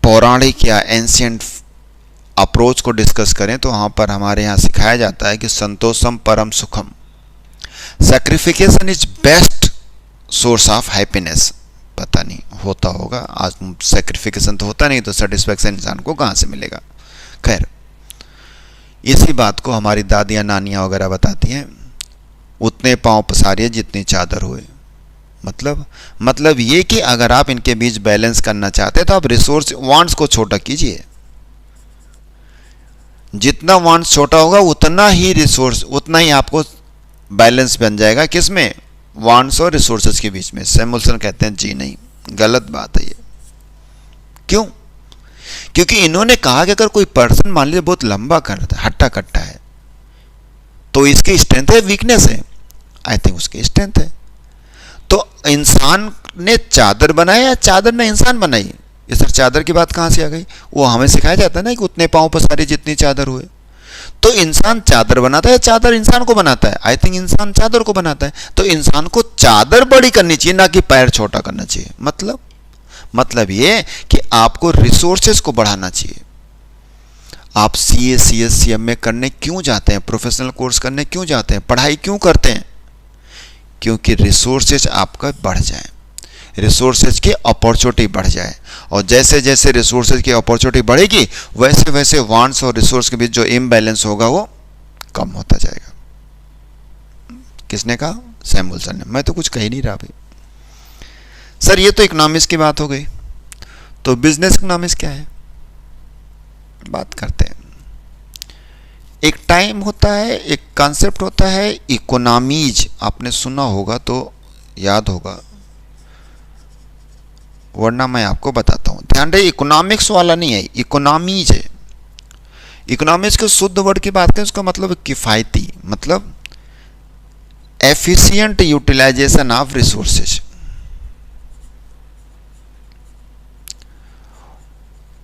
पौराणिक या एंशिएंट अप्रोच को डिस्कस करें तो वहां पर हमारे यहाँ सिखाया जाता है कि संतोषम परम सुखम, sacrification is best source of happiness. पता नहीं होता होगा, आज सैक्रिफिकेशन तो होता नहीं तो सेटिस्फैक्शन इंसान को कहाँ से मिलेगा। खैर, इसी बात को हमारी दादियाँ नानियाँ वगैरह बताती हैं, उतने पाँव पसारिए जितनी चादर हुए। मतलब ये कि अगर आप इनके बीच बैलेंस करना चाहते हैं तो आप रिसोर्स वांट्स को छोटा कीजिए। जितना वांट्स छोटा होगा उतना ही रिसोर्स, उतना ही आपको बैलेंस बन जाएगा। किसमें? वांट्स और रिसोर्सेज के बीच में। सैमुअल्सन कहते हैं जी नहीं, गलत बात है ये। क्यों? क्योंकि इन्होंने कहा कि अगर कोई पर्सन मान लीजिए बहुत लंबा करता है, हट्टा कट्टा है, तो इसकी स्ट्रेंथ है वीकनेस है? आई थिंक उसकी स्ट्रेंथ है। तो इंसान ने चादर बनाया या चादर ने इंसान बनाई? ये सर चादर की बात कहाँ से आ गई? वो हमें सिखाया जाता है ना कि उतने पाँव पसारे जितनी चादर हुए। तो इंसान चादर बनाता है, चादर इंसान को बनाता है? आई थिंक इंसान चादर को बनाता है। तो इंसान को चादर बड़ी करनी चाहिए, ना कि पैर छोटा करना चाहिए। मतलब ये कि आपको रिसोर्सेज को बढ़ाना चाहिए। आप CA CS CMA करने क्यों जाते हैं? प्रोफेशनल कोर्स करने क्यों जाते हैं? पढ़ाई क्यों करते हैं? क्योंकि रिसोर्सेज आपका बढ़ जाए, रिसोर्सेज की अपॉर्चुनिटी बढ़ जाए। और जैसे जैसे रिसोर्सेज की अपॉर्चुनिटी बढ़ेगी वैसे वैसे वांट्स और रिसोर्स के बीच जो इम्बैलेंस होगा वो कम होता जाएगा। किसने कहा? सैमुअल्सन ने। मैं तो कुछ कह ही नहीं रहा भाई। सर ये तो इकोनॉमिक्स की बात हो गई, तो बिजनेस इकोनॉमिक्स क्या है? बात करते हैं। एक टाइम होता है, एक कॉन्सेप्ट होता है इकोनॉमीज, आपने सुना होगा तो याद होगा, वरना मैं आपको बताता हूं। ध्यान रहे, इकोनॉमिक्स वाला नहीं है, इकोनॉमीज है। इकोनॉमिक्स के शुद्ध वर्ड की बात करें, उसका मतलब किफायती, मतलब efficient utilisation of resources.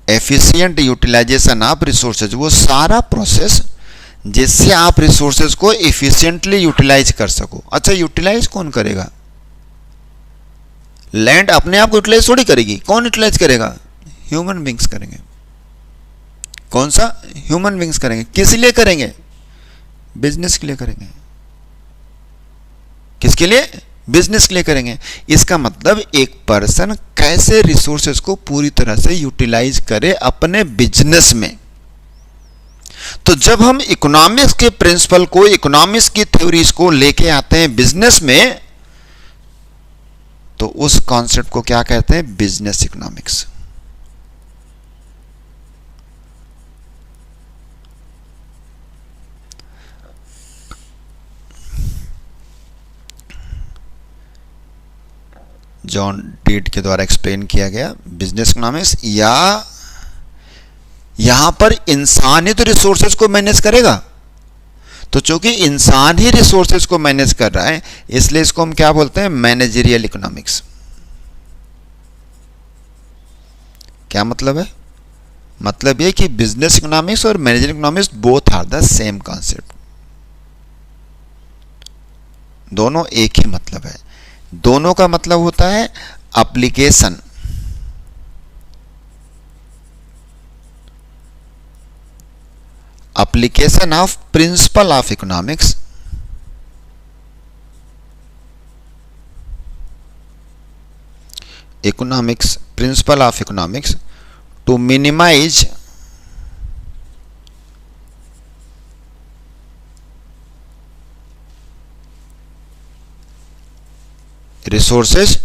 Efficient utilisation of resources, वो सारा प्रोसेस जिससे आप रिसोर्सेज को एफिशिएंटली यूटिलाइज कर सको। अच्छा, यूटिलाइज कौन करेगा? लैंड अपने आप को यूटिलाइज थोड़ी करेगी, कौन यूटिलाइज करेगा? ह्यूमन बींग्स करेंगे। कौन सा? ह्यूमन बींग्स करेंगे। किस लिए करेंगे? बिजनेस के लिए करेंगे। किसके लिए? बिजनेस के लिए करेंगे। इसका मतलब एक पर्सन कैसे रिसोर्सेज को पूरी तरह से यूटिलाइज करे अपने बिजनेस में। तो जब हम इकोनॉमिक्स के प्रिंसिपल को, इकोनॉमिक्स की थ्योरीज को लेके आते हैं बिजनेस में, तो उस कॉन्सेप्ट को क्या कहते हैं? Business economics. जॉन डीड के द्वारा एक्सप्लेन किया गया बिजनेस इकोनॉमिक्स। या यहां पर इंसान ही तो रिसोर्सेज को मैनेज करेगा, तो चूंकि इंसान ही रिसोर्सेज को मैनेज कर रहा है, इसलिए इसको हम क्या बोलते हैं? Managerial economics. क्या मतलब है? मतलब यह कि बिजनेस इकोनॉमिक्स और managerial economics both are the same concept, दोनों एक ही मतलब है। दोनों का मतलब होता है application. Application of principle of economics economics principle of economics to minimize resources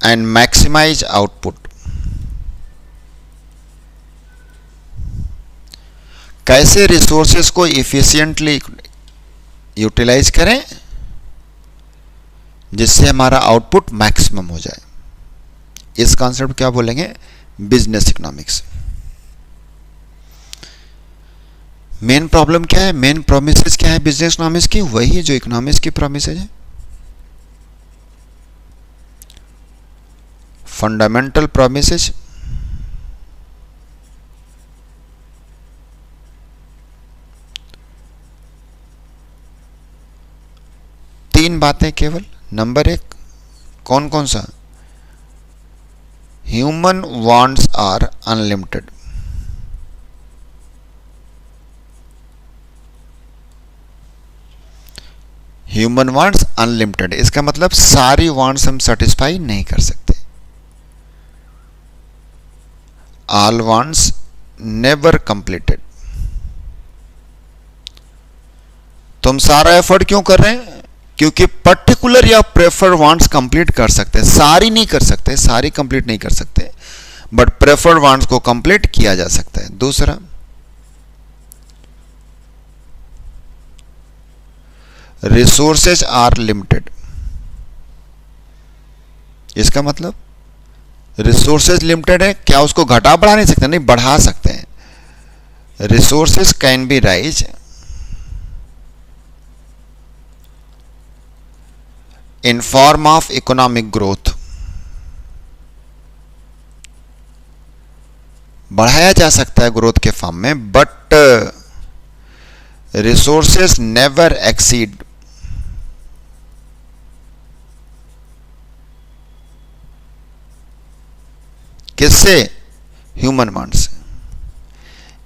and maximize output। कैसे रिसोर्सेज को इफिशिएंटली यूटिलाइज करें जिससे हमारा आउटपुट मैक्सिमम हो जाए, इस कॉन्सेप्ट क्या बोलेंगे? Business economics. मेन प्रॉब्लम क्या है? मेन प्रोमिसेस क्या है बिजनेस इकोनॉमिक्स की? वही जो इकोनॉमिक्स की प्रोमिसेस है, फंडामेंटल प्रोमिसेस। तीन बातें केवल। नंबर एक, कौन कौन सा? Human wants are unlimited. Human wants unlimited, इसका मतलब सारी वांट्स हम सेटिस्फाई नहीं कर सकते। All wants never completed. तुम सारा एफर्ट क्यों कर रहे हैं? क्योंकि पर्टिकुलर या प्रेफर्ड वांट्स कंप्लीट कर सकते हैं, सारी नहीं कर सकते, सारी कंप्लीट नहीं कर सकते, बट प्रेफर्ड वांट्स को कंप्लीट किया जा सकता है। दूसरा, रिसोर्सेज आर लिमिटेड। इसका मतलब रिसोर्सेज लिमिटेड है, क्या उसको घटा बढ़ा नहीं सकते? नहीं, बढ़ा सकते हैं। Resources can be rise in form of economic growth। बढ़ाया जा सकता है ग्रोथ के फॉर्म में, बट रिसोर्सेज नेवर एक्सीड किससे? Human wants.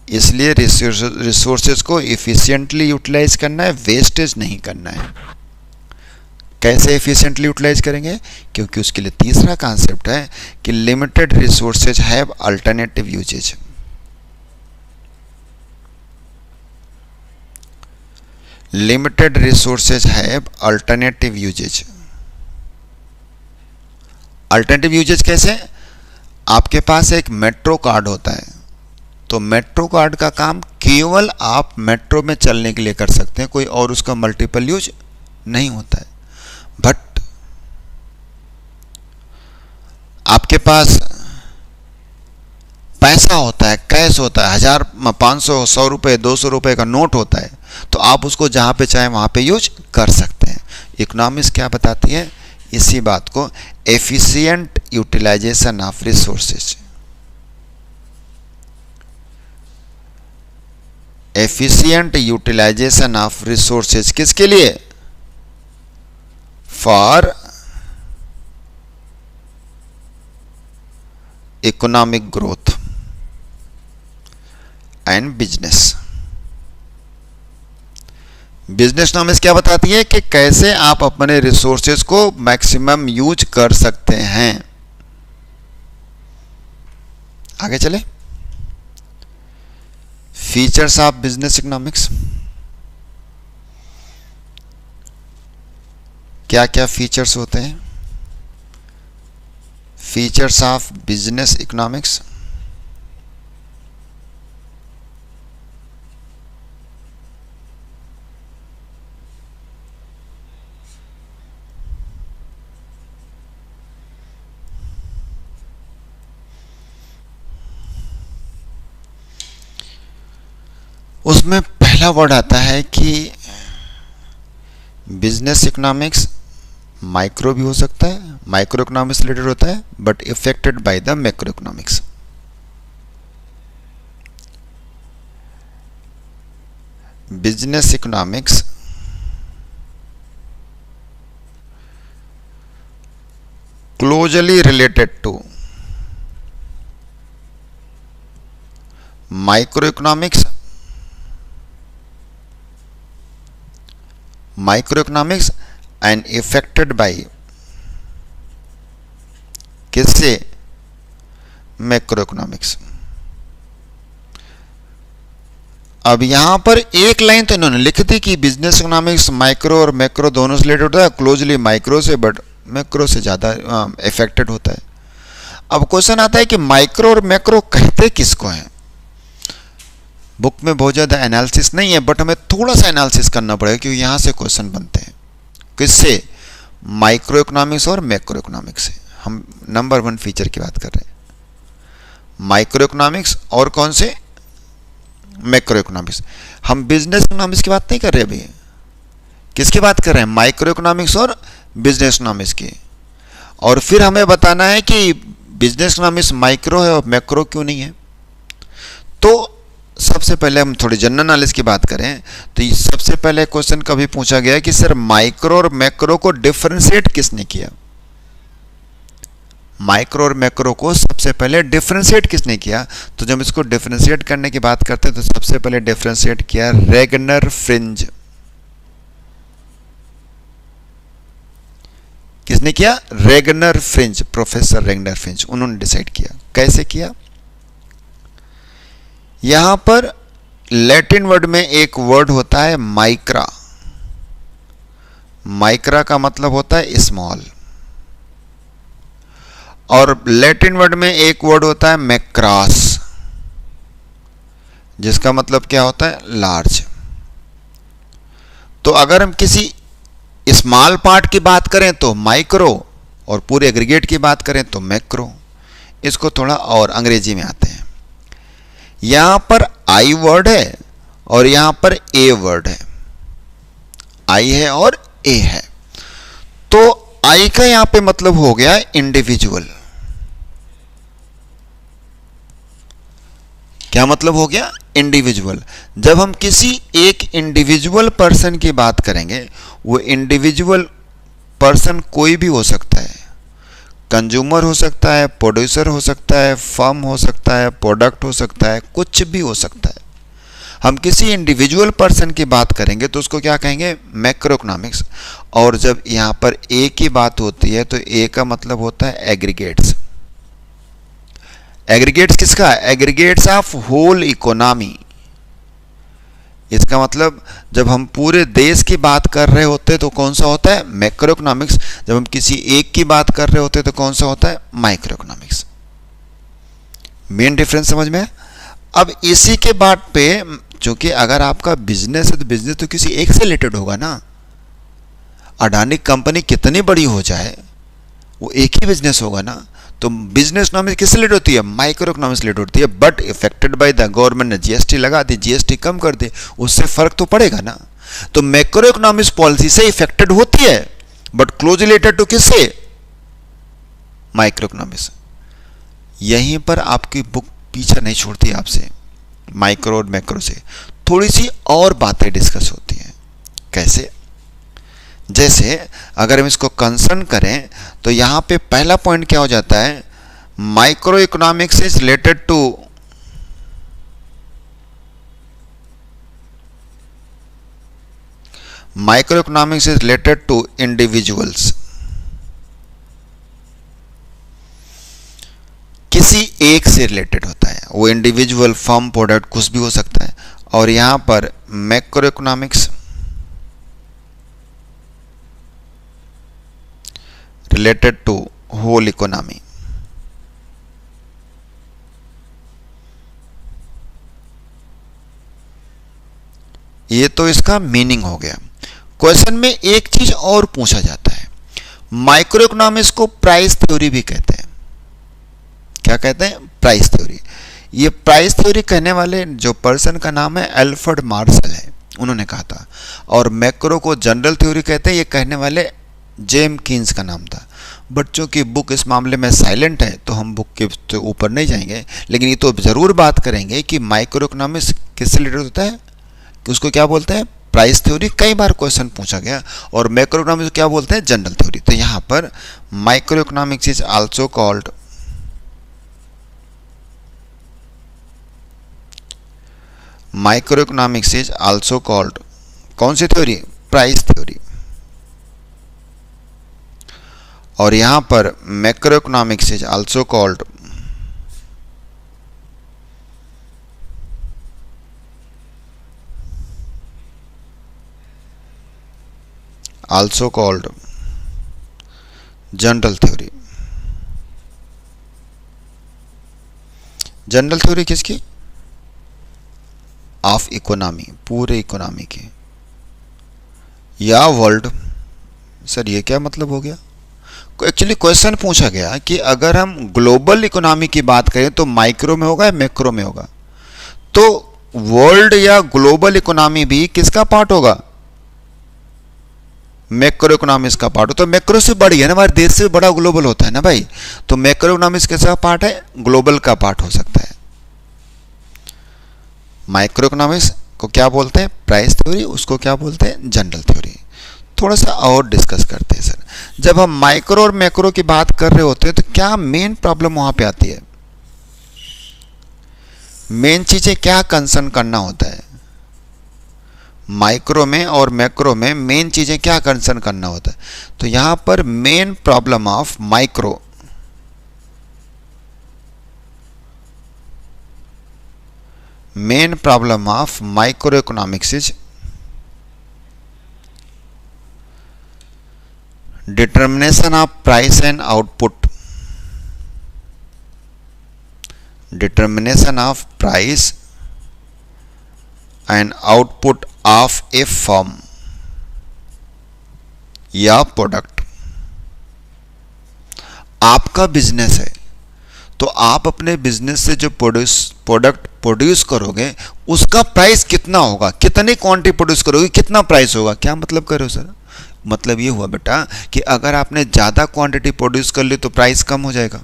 इसलिए रिसोर्सेज को इफिशिएंटली यूटिलाइज करना है, वेस्टेज नहीं करना है। कैसे एफिशिएंटली यूटिलाइज करेंगे? क्योंकि उसके लिए तीसरा कॉन्सेप्ट है कि limited resources have alternative uses. Limited resources have alternative uses. Alternative uses कैसे? आपके पास एक मेट्रो कार्ड होता है, तो मेट्रो कार्ड का काम केवल आप मेट्रो में चलने के लिए कर सकते हैं, कोई और उसका मल्टीपल यूज नहीं होता है। बट आपके पास पैसा होता है, कैश होता है, 1000, 500, 100 रुपये, 200 रुपये का नोट होता है, तो आप उसको जहाँ पे चाहे वहाँ पे यूज कर सकते हैं। इकोनॉमिक्स क्या बताती है? इसी बात को, efficient utilisation of resources. Efficient utilisation of resources किसके लिए? For economic growth and business. Business economics क्या बताती है कि कैसे आप अपने रिसोर्सेज को मैक्सिमम यूज कर सकते हैं। आगे चले, फीचर्स ऑफ बिजनेस इकोनॉमिक्स। क्या क्या फीचर्स होते हैं? Features of business economics. उसमें पहला वर्ड आता है कि बिजनेस इकोनॉमिक्स माइक्रो भी हो सकता है, माइक्रो इकोनॉमिक्स रिलेटेड होता है, but affected by the macro economics. Business economics closely related to micro economics, microeconomics and affected by किससे? Macro economics. अब यहां पर एक लाइन तो इन्होंने लिख दी कि बिजनेस इकोनॉमिक्स माइक्रो और मैक्रो दोनों से रिलेटेड होता है, क्लोजली माइक्रो से, बट मैक्रो से ज़्यादा इफेक्टेड होता है। अब क्वेश्चन आता है कि माइक्रो और मैक्रो कहते किसको हैं? बुक में बहुत ज़्यादा एनालिसिस नहीं है, बट हमें थोड़ा सा एनालिसिस करना पड़ेगा क्योंकि यहाँ से क्वेश्चन बनते हैं। किससे? माइक्रो इकोनॉमिक्स और मैक्रो इकोनॉमिक्स से। हम नंबर 1 फीचर की बात कर रहे हैं, माइक्रो इकोनॉमिक्स और कौन से? Macro economics. हम बिजनेस इकोनॉमिक्स की बात नहीं कर रहे अभी। किसकी बात कर रहे हैं? माइक्रो इकोनॉमिक्स और बिजनेस इकोनॉमिक्स की। और फिर हमें बताना है कि बिजनेस इकोनॉमिक्स माइक्रो है और मैक्रो क्यों नहीं है। तो सबसे पहले हम थोड़ी जनरल नॉलेज की बात करें तो ये सबसे पहले क्वेश्चन कभी पूछा गया कि सर माइक्रो और मैक्रो को डिफरेंशिएट किसने किया? माइक्रो और मैक्रो को सबसे पहले डिफरेंशिएट किसने किया? तो जब इसको डिफरेंशिएट करने की बात करते हैं तो सबसे पहले डिफरेंशिएट किया रेगनर फ्रिंज। किसने किया? Ragnar fringe, professor Ragnar fringe. उन्होंने डिसाइड किया। कैसे किया? यहां पर लैटिन वर्ड में एक वर्ड होता है माइक्रा। माइक्रा का मतलब होता है स्मॉल, और लैटिन वर्ड में एक वर्ड होता है मैक्रास, जिसका मतलब क्या होता है? लार्ज। तो अगर हम किसी स्मॉल पार्ट की बात करें तो माइक्रो, और पूरे एग्रीगेट की बात करें तो मैक्रो। इसको थोड़ा और अंग्रेजी में आते हैं। यहां पर आई वर्ड है और यहां पर ए वर्ड है। आई है और ए है। तो आई का यहां पे मतलब हो गया इंडिविजुअल। क्या मतलब हो गया? इंडिविजुअल। जब हम किसी एक इंडिविजुअल पर्सन की बात करेंगे, वो इंडिविजुअल पर्सन कोई भी हो सकता है। कंज्यूमर हो सकता है, प्रोड्यूसर हो सकता है, फर्म हो सकता है, प्रोडक्ट हो सकता है, कुछ भी हो सकता है। हम किसी इंडिविजुअल पर्सन की बात करेंगे तो उसको क्या कहेंगे? Macro economics. और जब यहाँ पर ए की बात होती है तो ए का मतलब होता है एग्रीगेट्स। एग्रीगेट्स किसका? Aggregates of whole economy. इसका मतलब जब हम पूरे देश की बात कर रहे होते हैं तो कौन सा होता है, मैक्रो इकोनॉमिक्स। जब हम किसी एक की बात कर रहे होते हैं तो कौन सा होता है, माइक्रो इकोनॉमिक्स। मेन डिफरेंस समझ में है। अब इसी के बाद पे, चूंकि अगर आपका बिजनेस है तो बिजनेस तो किसी एक से रिलेटेड होगा ना। अडानी कंपनी कितनी बड़ी हो जाए वो एक ही बिजनेस होगा ना। तो बिजनेस इकोनॉमिक्स किससे रिलेटेड होती है, माइक्रो इकोनॉमिक्स रिलेटेड होती है। But affected by the government ने जीएसटी लगा दी, जीएसटी कम कर दे, उससे फर्क तो पड़ेगा ना। तो मैक्रो इकोनॉमिक्स पॉलिसी से इफेक्टेड होती है बट क्लोज रिलेटेड टू किससे, माइक्रो इकोनॉमिक्स। यहीं पर आपकी बुक पीछा नहीं छोड़ती आपसे, माइक्रो और मैक्रो से थोड़ी सी और बातें डिस्कस होती हैं। कैसे, जैसे अगर हम इसको कंसर्न करें तो यहां पे पहला पॉइंट क्या हो जाता है, micro economics is related to individuals. किसी एक से रिलेटेड होता है, वो इंडिविजुअल, फर्म, प्रोडक्ट कुछ भी हो सकता है। और यहां पर macro economics related to whole economy. ये तो इसका मीनिंग हो गया। क्वेश्चन में एक चीज और पूछा जाता है, माइक्रो इकोनॉमिक्स को प्राइस थ्योरी भी कहते हैं। क्या कहते हैं, प्राइस थ्योरी। ये प्राइस थ्योरी कहने वाले जो पर्सन का नाम है अल्फ्रेड मार्शल है, उन्होंने कहा था। और मैक्रो को जनरल थ्योरी कहते हैं, ये कहने वाले जेम कीन्स का नाम था। बट चूंकि बुक इस मामले में साइलेंट है तो हम बुक के तो ऊपर नहीं जाएंगे, लेकिन ये तो ज़रूर बात करेंगे कि माइक्रो इकोनॉमिक्स किससे रिलेटेड होता है, कि उसको क्या बोलते हैं, प्राइस थ्योरी। कई बार क्वेश्चन पूछा गया। और मैक्रो इकोनॉमिक्स क्या बोलते हैं, जनरल थ्योरी। तो यहाँ पर micro economics is also called कौन सी थ्योरी, प्राइस थ्योरी। और यहां पर macro economics is also called general theory. General theory किसकी, ऑफ इकोनॉमी, पूरे इकोनॉमी की या वर्ल्ड। सर ये क्या मतलब हो गया, एक्चुअली क्वेश्चन पूछा गया कि अगर हम ग्लोबल इकोनॉमी की बात करें तो माइक्रो में होगा या मैक्रो में होगा। तो वर्ल्ड या ग्लोबल इकोनॉमी भी किसका पार्ट होगा, मैक्रो इकोनॉमिक्स का पार्ट हो। तो मैक्रो से बड़ी है ना, हमारे देश से बड़ा ग्लोबल होता है ना भाई। तो मैक्रो इकोनॉमिक्स किसका पार्ट है, ग्लोबल का पार्ट हो सकता है। माइक्रो इकोनॉमिक्स को क्या बोलते हैं, प्राइस थ्योरी, उसको क्या बोलते हैं, जनरल थ्योरी। थोड़ा सा और डिस्कस करते हैं सर। जब हम माइक्रो और मैक्रो की बात कर रहे होते हैं तो क्या मेन प्रॉब्लम वहां पे आती है, मेन चीजें क्या कंसर्न करना होता है, माइक्रो में और मैक्रो में मेन चीजें क्या कंसर्न करना होता है। तो यहां पर main problem of micro economics is determination of price and output, determination of price and output of a firm या प्रोडक्ट। आपका बिजनेस है तो आप अपने बिजनेस से जो प्रोडक्ट प्रोड्यूस करोगे उसका प्राइस कितना होगा, कितनी क्वांटिटी प्रोड्यूस करोगे, कितना प्राइस होगा। क्या मतलब कर रहे हो सर, मतलब ये हुआ बेटा कि अगर आपने ज़्यादा क्वांटिटी प्रोड्यूस कर ली तो प्राइस कम हो जाएगा,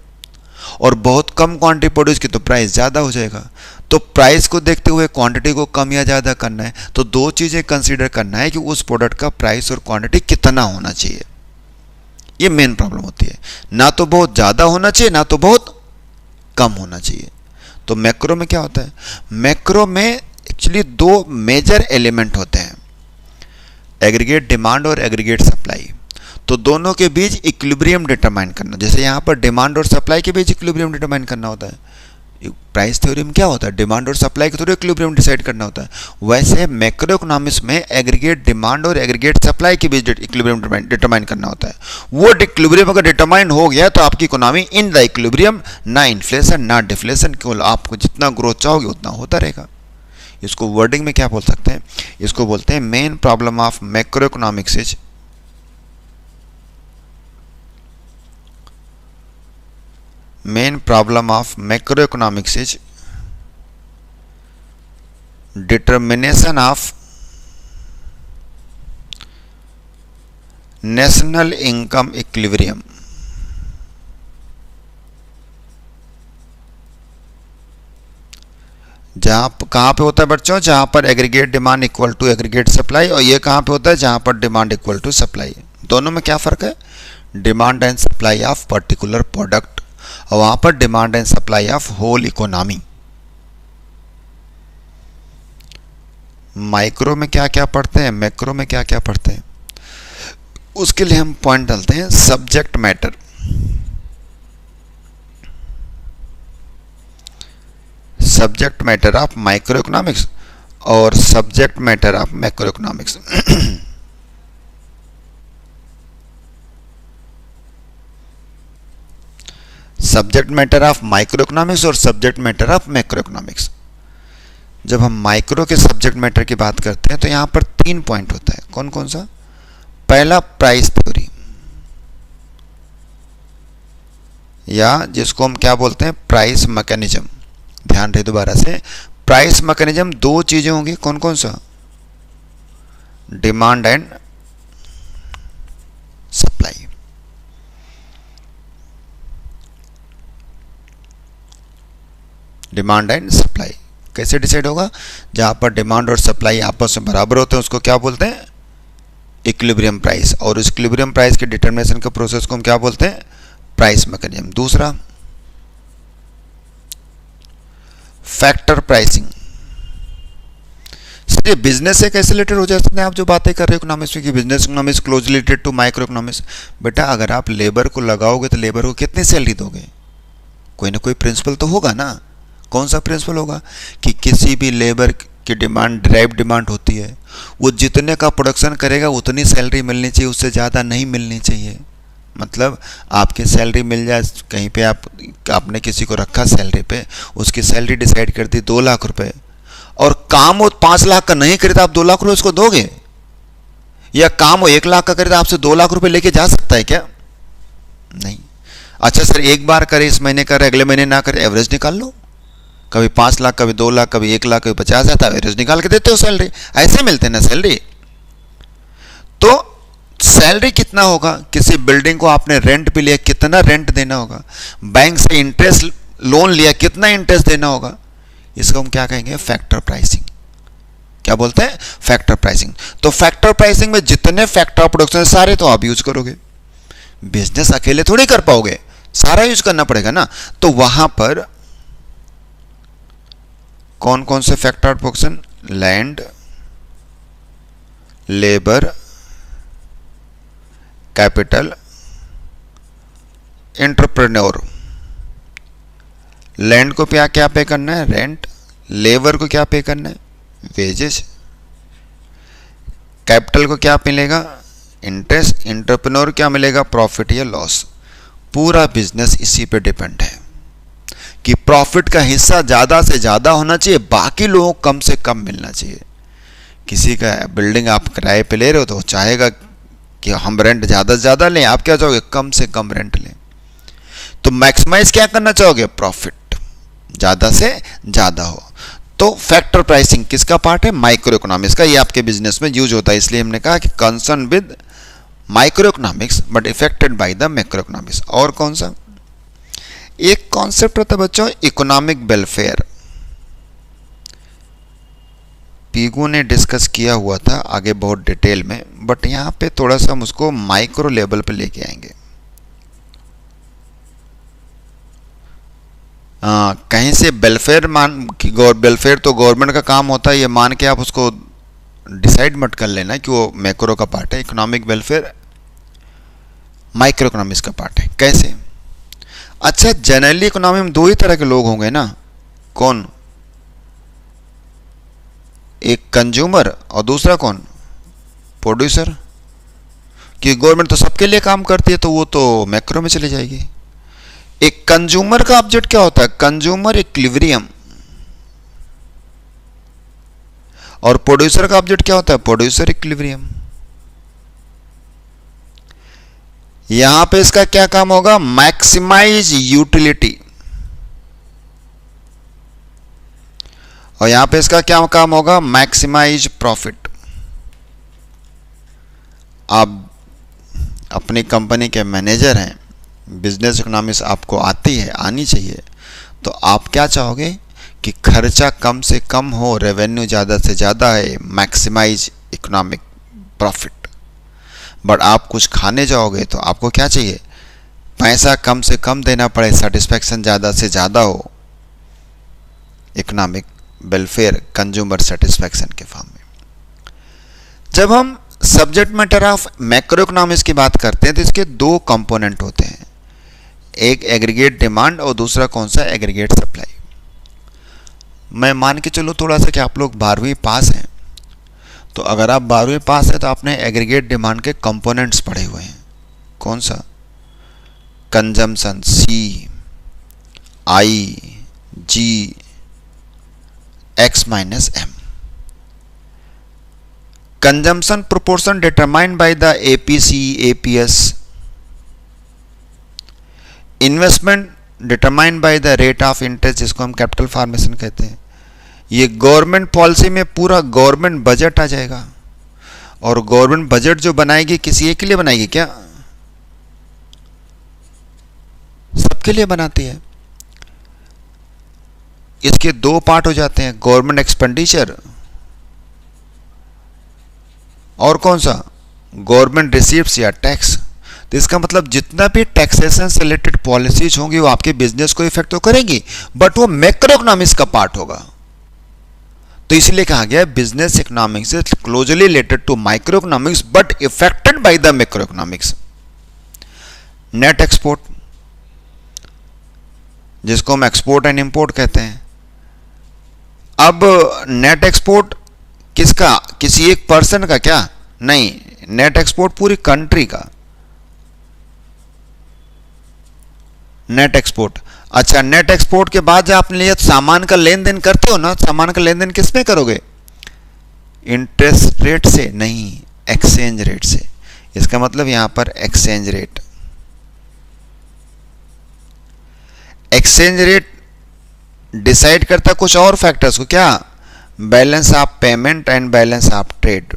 और बहुत कम क्वांटिटी प्रोड्यूस की तो प्राइस ज़्यादा हो जाएगा। तो प्राइस को देखते हुए क्वांटिटी को कम या ज़्यादा करना है। तो दो चीज़ें कंसीडर करना है कि उस प्रोडक्ट का प्राइस और क्वांटिटी कितना होना चाहिए। ये मेन प्रॉब्लम होती है, ना तो बहुत ज़्यादा होना चाहिए ना तो बहुत कम होना चाहिए। तो मैक्रो में क्या होता है, मैक्रो में एक्चुअली दो मेजर एलिमेंट होते हैं, एग्रीगेट डिमांड और एग्रीगेट सप्लाई। तो दोनों के बीच इक्विलिब्रियम डिटरमाइन करना, जैसे यहाँ पर डिमांड और सप्लाई के बीच इक्विलिब्रियम डिटरमाइन करना होता है। प्राइस थ्योरी में क्या होता है, डिमांड और सप्लाई के थ्रू इक्विलिब्रियम डिसाइड करना होता है। वैसे मैक्रो इकोनॉमिक्स में एग्रीगेट डिमांड और एग्रीगेट सप्लाई के बीच इक्विलिब्रियम डिटरमाइन करना होता है। वो इक्विलिब्रियम अगर डिटरमाइन हो गया तो आपकी इकोनॉमी इन द इक्विलिब्रियम, ना इन्फ्लेशन ना डिफ्लेशन, केवल आपको जितना ग्रोथ चाहोगे उतना होता रहेगा। इसको वर्डिंग में क्या बोल सकते हैं, इसको बोलते हैं main problem of macro economics is main problem of macroeconomics is determination of national income equilibrium। जहाँ कहाँ पे होता है बच्चों, जहाँ पर aggregate demand equal to aggregate supply, और ये कहाँ पे होता है, जहाँ पर डिमांड इक्वल टू सप्लाई। दोनों में क्या फ़र्क है, demand and supply of particular product, और वहां पर demand and supply of whole economy. Micro में क्या क्या पढ़ते हैं, मैक्रो में क्या क्या पढ़ते हैं, उसके लिए हम पॉइंट डालते हैं subject matter. Subject matter of micro economics और subject matter of macro economics. Subject matter of micro economics और subject matter of macro economics. जब हम माइक्रो के सब्जेक्ट मैटर की बात करते हैं तो यहां पर 3 पॉइंट होता है। कौन कौन सा, पहला प्राइस थ्योरी, या जिसको हम क्या बोलते हैं प्राइस मैकेनिज्म। ध्यान रहे दोबारा से, प्राइस मैकेनिज्म 2 चीजें होंगी, कौन कौन सा, demand and supply. Demand and supply कैसे डिसाइड होगा, जहां पर डिमांड और सप्लाई आपस में बराबर होते हैं उसको क्या बोलते हैं, इक्विलिब्रियम प्राइस, और इस इक्विलिब्रियम प्राइस के डिटरमिनेशन के प्रोसेस को हम क्या बोलते हैं, प्राइस मैकेनिज्म। दूसरा फैक्टर प्राइसिंग। ये बिजनेस से कैसे रिलेटेड हो जाते हैं, आप जो बातें कर रहे हो इकोनॉमिक्स में कि business economics closely related to micro economics. बेटा अगर आप लेबर को लगाओगे तो लेबर को कितनी सैलरी दोगे, कोई ना कोई प्रिंसिपल तो होगा ना। कौन सा प्रिंसिपल होगा कि किसी भी लेबर की डिमांड ड्राइव डिमांड होती है, वो जितने का प्रोडक्शन करेगा उतनी सैलरी मिलनी चाहिए, उससे ज़्यादा नहीं मिलनी चाहिए। मतलब आपकी सैलरी मिल जाए, कहीं पे आपने किसी को रखा सैलरी पे, उसकी सैलरी डिसाइड कर दी 2 लाख रुपए, और काम वो 5 लाख का नहीं करे तो आप 2 लाख रुपए उसको दोगे, या काम वो 1 लाख का करे तो आपसे 2 लाख रुपए लेके जा सकता है क्या, नहीं। अच्छा सर एक बार करे, इस महीने करे अगले महीने ना करे, एवरेज निकाल लो, कभी 5 लाख कभी 2 लाख कभी 1 लाख कभी 50,000, एवरेज निकाल के देते हो सैलरी, ऐसे मिलते हैं ना सैलरी। तो सैलरी कितना होगा, किसी बिल्डिंग को आपने रेंट पे लिया कितना रेंट देना होगा, बैंक से इंटरेस्ट लोन लिया कितना इंटरेस्ट देना होगा, इसको हम क्या कहेंगे, फैक्टर प्राइसिंग। क्या बोलते हैं, फैक्टर प्राइसिंग। तो फैक्टर प्राइसिंग में जितने फैक्टर ऑफ प्रोडक्शन सारे तो आप यूज करोगे, बिजनेस अकेले थोड़ी कर पाओगे, सारा यूज करना पड़ेगा ना। तो वहां पर कौन कौन से factor of production, land, labour, capital, entrepreneur. Land को क्या पे करना है, रेंट। लेबर को क्या पे करना है, वेजेस। कैपिटल को क्या मिलेगा, इंटरेस्ट। एंटरप्रेन्योर क्या मिलेगा, प्रॉफिट या लॉस। पूरा बिजनेस इसी पे डिपेंड है कि प्रॉफिट का हिस्सा ज़्यादा से ज़्यादा होना चाहिए, बाकी लोगों को कम से कम मिलना चाहिए। किसी का बिल्डिंग आप किराए पे ले रहे हो तो चाहेगा कि हम रेंट ज़्यादा से ज़्यादा लें, आप क्या चाहोगे, कम से कम रेंट लें। तो मैक्सिमाइज क्या करना चाहोगे, प्रॉफिट ज़्यादा से ज़्यादा हो। तो फैक्टर प्राइसिंग किसका पार्ट है, माइक्रो इकोनॉमिक्स का। ये आपके बिजनेस में यूज होता है, इसलिए हमने कहा कि concern with micro economics but affected by the macro economics. और कौन सा, एक कॉन्सेप्ट होता है बच्चों इकोनॉमिक वेलफेयर, पीगू ने डिस्कस किया हुआ था आगे बहुत डिटेल में, बट यहाँ पे थोड़ा सा हम उसको माइक्रो लेवल पे लेके आएंगे। कहीं से वेलफेयर वेलफेयर तो गवर्नमेंट का काम होता है, ये मान के आप उसको डिसाइड मत कर लेना कि वो मैक्रो का पार्ट है। इकोनॉमिक वेलफेयर माइक्रो इकोनॉमिक्स का पार्ट है। कैसे, अच्छा जनरली इकोनॉमी में 2 ही तरह के लोग होंगे ना, कौन? एक कंज्यूमर और दूसरा कौन? प्रोड्यूसर। कि गवर्नमेंट तो सबके लिए काम करती है तो वो तो मैक्रो में चली जाएगी। एक कंज्यूमर का ऑब्जेक्ट क्या होता है? Consumer equilibrium. और प्रोड्यूसर का ऑब्जेक्ट क्या होता है? Producer equilibrium. यहां पे इसका क्या काम होगा? Maximise utility. और यहां पे इसका क्या काम होगा? Maximise profit. आप अपनी कंपनी के मैनेजर हैं, बिजनेस इकोनॉमिक्स आपको आती है, आनी चाहिए, तो आप क्या चाहोगे कि खर्चा कम से कम हो, रेवेन्यू ज़्यादा से ज़्यादा है, मैक्सिमाइज इकोनॉमिक प्रॉफिट। बट आप कुछ खाने जाओगे तो आपको क्या चाहिए? पैसा कम से कम देना पड़े, सेटिस्फैक्शन ज़्यादा से ज़्यादा हो, इकोनॉमिक वेलफेयर, कंज्यूमर सेटिस्फैक्शन के फॉर्म में। जब हम subject matter of macro economics की बात करते हैं तो इसके दो कंपोनेंट होते हैं, एक एग्रीगेट डिमांड और दूसरा कौन सा? Aggregate supply. मैं मान के चलो थोड़ा सा कि आप लोग 12वीं पास हैं, तो अगर आप 12वीं पास है तो आपने एग्रीगेट डिमांड के कंपोनेंट्स पढ़े हुए हैं। कौन सा? Consumption C, I, G, X minus M. Consumption proportion determined by the APC, APS. Investment determined by the rate of interest, जिसको हम कैपिटल फॉर्मेशन कहते हैं। ये गवर्नमेंट पॉलिसी में पूरा गवर्नमेंट बजट आ जाएगा। और गवर्नमेंट बजट जो बनाएगी किसी एक के लिए बनाएगी क्या? सबके लिए बनाती है। इसके दो पार्ट हो जाते हैं, गवर्नमेंट एक्सपेंडिचर और कौन सा? गवर्नमेंट रिसीव्स या टैक्स। तो इसका मतलब जितना भी टैक्सेशन से रिलेटेड पॉलिसीज होंगी वो आपके बिजनेस को इफेक्ट तो करेंगी, बट वो मैक्रो इकोनॉमिक्स का पार्ट होगा। तो इसलिए कहा गया business economics is closely related to micro economics but affected by the macro economics. Net export, जिसको हम एक्सपोर्ट एंड इंपोर्ट कहते हैं। अब नेट एक्सपोर्ट किसका? किसी एक पर्सन का क्या? नहीं, नेट एक्सपोर्ट पूरी कंट्री का नेट एक्सपोर्ट। अच्छा, नेट एक्सपोर्ट के बाद जब आपने लिए सामान का लेन देन करते हो ना, सामान का लेन देन किस में करोगे? इंटरेस्ट रेट से नहीं, एक्सचेंज रेट से। इसका मतलब यहां पर exchange rate. Exchange rate decide करता कुछ और फैक्टर्स को, क्या? Balance of payment and balance of trade.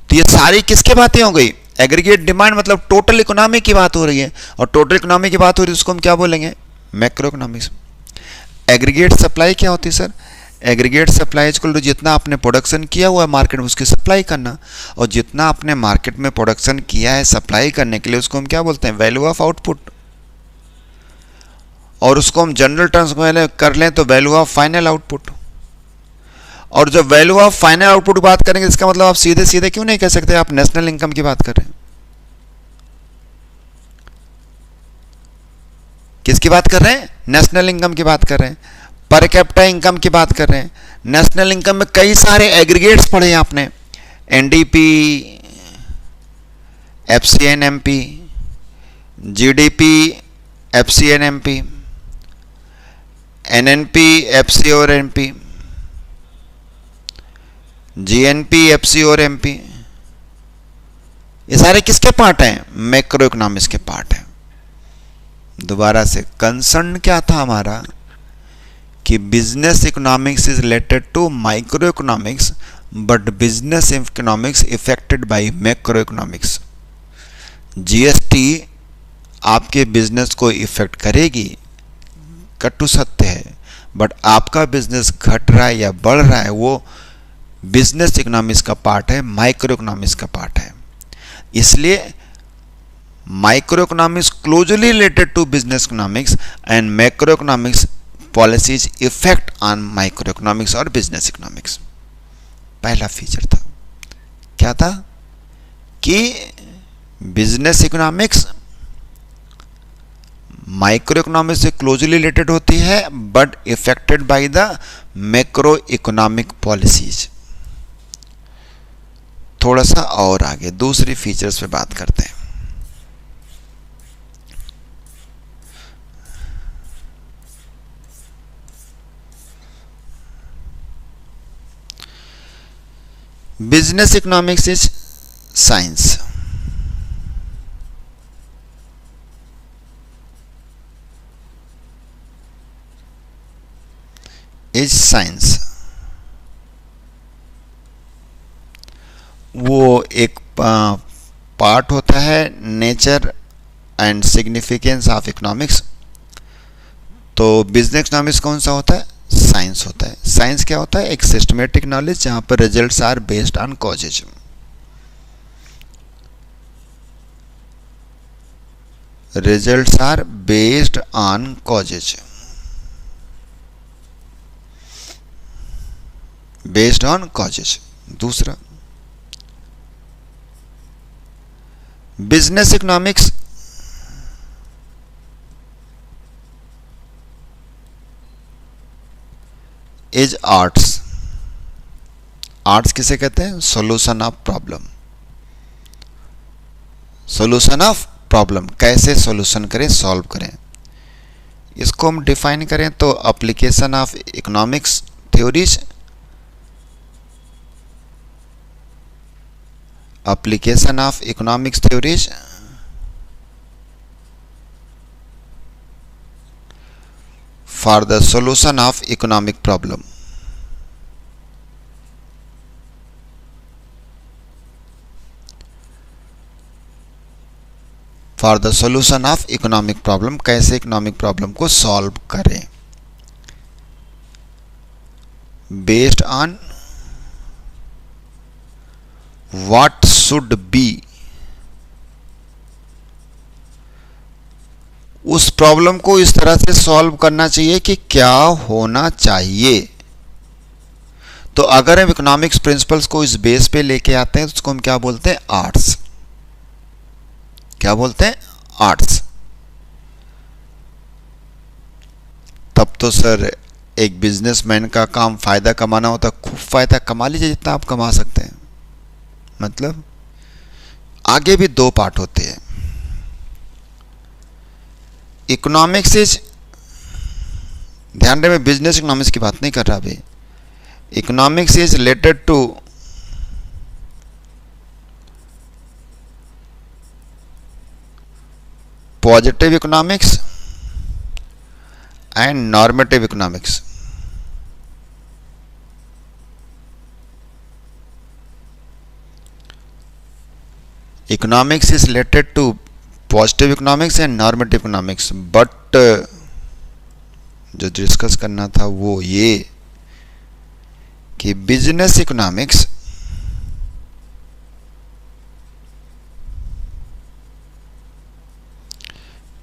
तो ये सारी किसकी बातें हो गई? एग्रीगेट डिमांड मतलब टोटल इकोनॉमी की बात हो रही है, और टोटल इकोनॉमी की बात हो रही है उसको हम क्या बोलेंगे? Macro economics. एग्रीगेट सप्लाई क्या होती है sir? Aggregate supply equal to जितना आपने प्रोडक्शन किया हुआ है मार्केट में उसकी सप्लाई करना, और जितना आपने मार्केट में प्रोडक्शन किया है सप्लाई करने के लिए उसको हम क्या बोलते हैं? Value of output. और उसको हम जनरल टर्म्स में कर लें तो वैल्यू ऑफ फाइनल आउटपुट। और जब वैल्यू ऑफ फाइनल आउटपुट की बात करेंगे इसका मतलब आप सीधे सीधे क्यों नहीं कह सकते आप नेशनल इनकम की बात कर रहे हैं? किसकी बात कर रहे हैं? नेशनल इनकम की बात कर रहे हैं, पर कैपिटा इनकम की बात कर रहे हैं। नेशनल इनकम में कई सारे एग्रीगेट्स पढ़े हैं आपने, एनडीपी, एफसीएनएमपी, जीडीपी, एफसीएनएमपी, एनएनपी, एफसी और एनपी, जीएनपी, एफसी और एमपी। ये सारे किसके पार्ट हैं? मैक्रो इकोनॉमिक्स के पार्ट हैं। दोबारा से कंसर्न क्या था हमारा कि business economics is related to micro economics but business economics affected by macroeconomics. GST आपके बिजनेस को इफेक्ट करेगी, कटु सत्य है, बट आपका बिजनेस घट रहा है या बढ़ रहा है वो बिजनेस इकोनॉमिक्स का पार्ट है, माइक्रो इकोनॉमिक्स का पार्ट है। इसलिए microeconomics closely related to business economics and macroeconomics policies effect on micro economics और बिजनेस इकोनॉमिक्स। पहला फीचर था क्या था कि बिजनेस इकोनॉमिक्स माइक्रो इकोनॉमिक्स से क्लोजली रिलेटेड होती है but affected by the macroeconomic policies. थोड़ा सा और आगे दूसरी फीचर्स पे बात करते हैं। Business economics is science. Is science. वो एक पार्ट होता है nature and significance of economics. तो बिजनेस इकोनॉमिक्स कौन सा होता है? साइंस होता है। साइंस क्या होता है? एक सिस्टमेटिक नॉलेज जहां पर results are based on causes. Results are based on causes, based on causes. दूसरा, business economics is arts. Arts किसे कहते हैं? Solution of problem. Solution of problem, कैसे सॉल्यूशन करें, सॉल्व करें। इसको हम डिफाइन करें तो application of economics theories, application of economics theories for the solution of economic problem. For the solution of economic problem, कैसे economic problem को solve करें based on what should be, उस प्रॉब्लम को इस तरह से सॉल्व करना चाहिए कि क्या होना चाहिए। तो अगर हम इकोनॉमिक्स प्रिंसिपल्स को इस बेस पे लेके आते हैं तो उसको हम क्या बोलते हैं? आर्ट्स। क्या बोलते हैं? आर्ट्स। तब तो सर एक बिजनेसमैन का काम फायदा कमाना होता है, खूब फायदा कमा लीजिए जितना आप कमा सकते हैं। मतलब आगे भी दो पार्ट होते हैं। इकोनॉमिक्स इज, ध्यान रहे मैं बिजनेस इकोनॉमिक्स की बात नहीं कर रहा अभी। Economics is related to positive economics and normative economics. Economics is related to positive economics and normative economics, but जो डिस्कस करना था वो ये कि business economics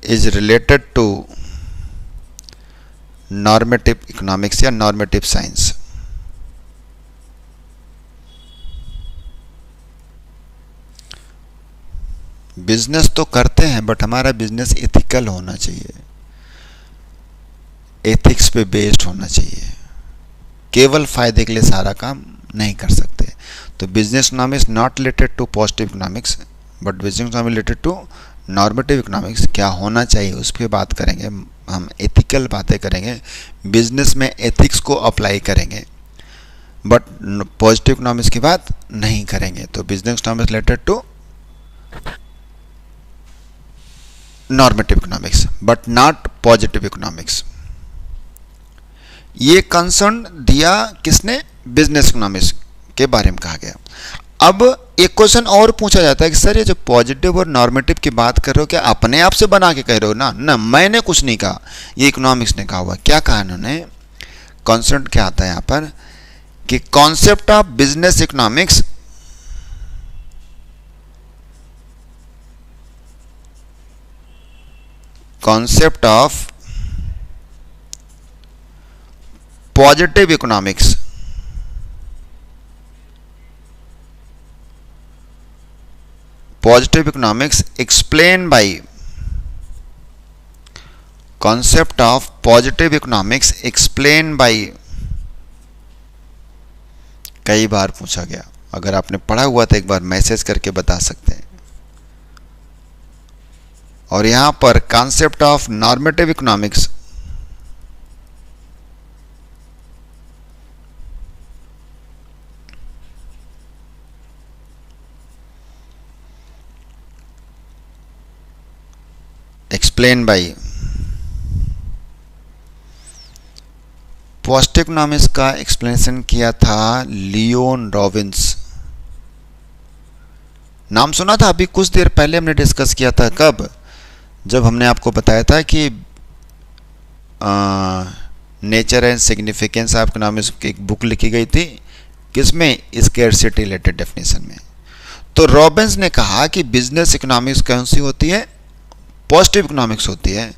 is related to normative economics या नॉर्मेटिव साइंस। बिजनेस तो करते हैं बट हमारा बिजनेस एथिकल होना चाहिए, एथिक्स पे बेस्ड होना चाहिए। केवल फायदे के लिए सारा काम नहीं कर सकते। तो business economics not related to positive economics but business economics related to normative economics. क्या होना चाहिए उस पर बात करेंगे हम, एथिकल बातें करेंगे, बिजनेस में एथिक्स को अप्लाई करेंगे, बट पॉजिटिव इकोनॉमिक्स की बात नहीं करेंगे। तो business economics related to normative economics but not positive economics. ये कंसर्न दिया किसने? बिजनेस इकोनॉमिक्स के बारे में कहा गया। अब एक क्वेश्चन और पूछा जाता है कि सर ये जो पॉजिटिव और नॉर्मेटिव की बात कर रहे हो क्या अपने आप से बना के कह रहे हो ना? ना, मैंने कुछ नहीं कहा, ये इकोनॉमिक्स ने कहा हुआ। क्या कहा इन्होंने? कॉन्सेप्ट क्या आता है यहाँ पर कि concept of business economics concept of positive economics explained by concept of positive economics explain by, कई बार पूछा गया, अगर आपने पढ़ा हुआ तो एक बार मैसेज करके बता सकते हैं। और यहां पर concept of normative economics, explain by, positive economics का एक्सप्लेनेशन किया था लियोन रॉबिन्स। नाम सुना था, अभी कुछ देर पहले हमने डिस्कस किया था। कब? जब हमने आपको बताया था कि nature and significance of economics की एक बुक लिखी गई थी, किसमें? स्कैरसिटी रिलेटेड डेफिनेशन में। तो रॉबिन्स ने कहा कि बिजनेस इकोनॉमिक्स कौन सी होती है? पॉजिटिव इकोनॉमिक्स होती है।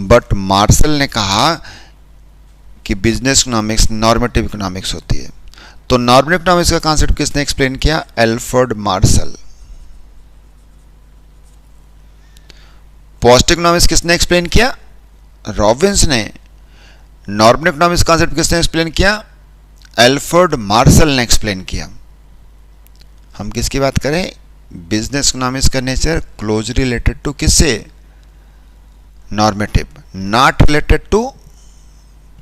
बट मार्शल ने कहा कि बिजनेस इकोनॉमिक्स नॉर्मेटिव इकोनॉमिक्स होती है। तो नॉर्मेटिव इकोनॉमिक्स का कॉन्सेप्ट किसने एक्सप्लेन किया? Alfred Marshall. पॉजिटिव इकोनॉमिक्स किसने एक्सप्लेन किया? रॉबिन्स ने। नॉर्मेटिव इकोनॉमिक्स कॉन्सेप्ट किसने एक्सप्लेन किया? एल्फ्रेड मार्शल ने एक्सप्लेन किया। हम किसकी बात करें? बिजनेस इकोनॉमिक्स का नेचर क्लोजली रिलेटेड टू किससे? Normative, not related to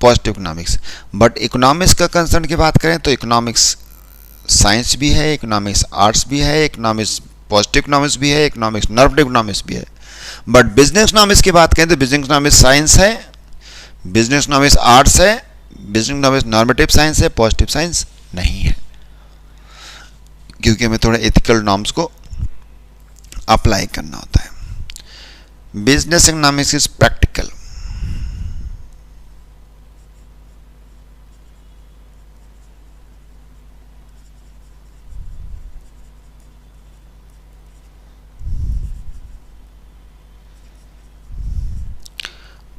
positive economics. But economics का कंसर्न की बात करें तो इकोनॉमिक्स साइंस भी है, इकोनॉमिक्स आर्ट्स भी है, इकोनॉमिक्स पॉजिटिव इकोनॉमिक्स भी है, इकोनॉमिक्स नॉर्मेटिव इकोनॉमिक्स भी है। बट बिजनेस इकोनॉमिक्स की बात करें तो बिजनेस इकोनॉमिक्स साइंस है, बिजनेस इकोनॉमिक्स आर्ट्स है, बिजनेस इकोनॉमिक्स नॉर्मेटिव साइंस है, पॉजिटिव साइंस नहीं है। क्योंकि हमें थोड़ा एथिकल नॉर्म्स को अप्लाई करना होता है। Business economics is practical.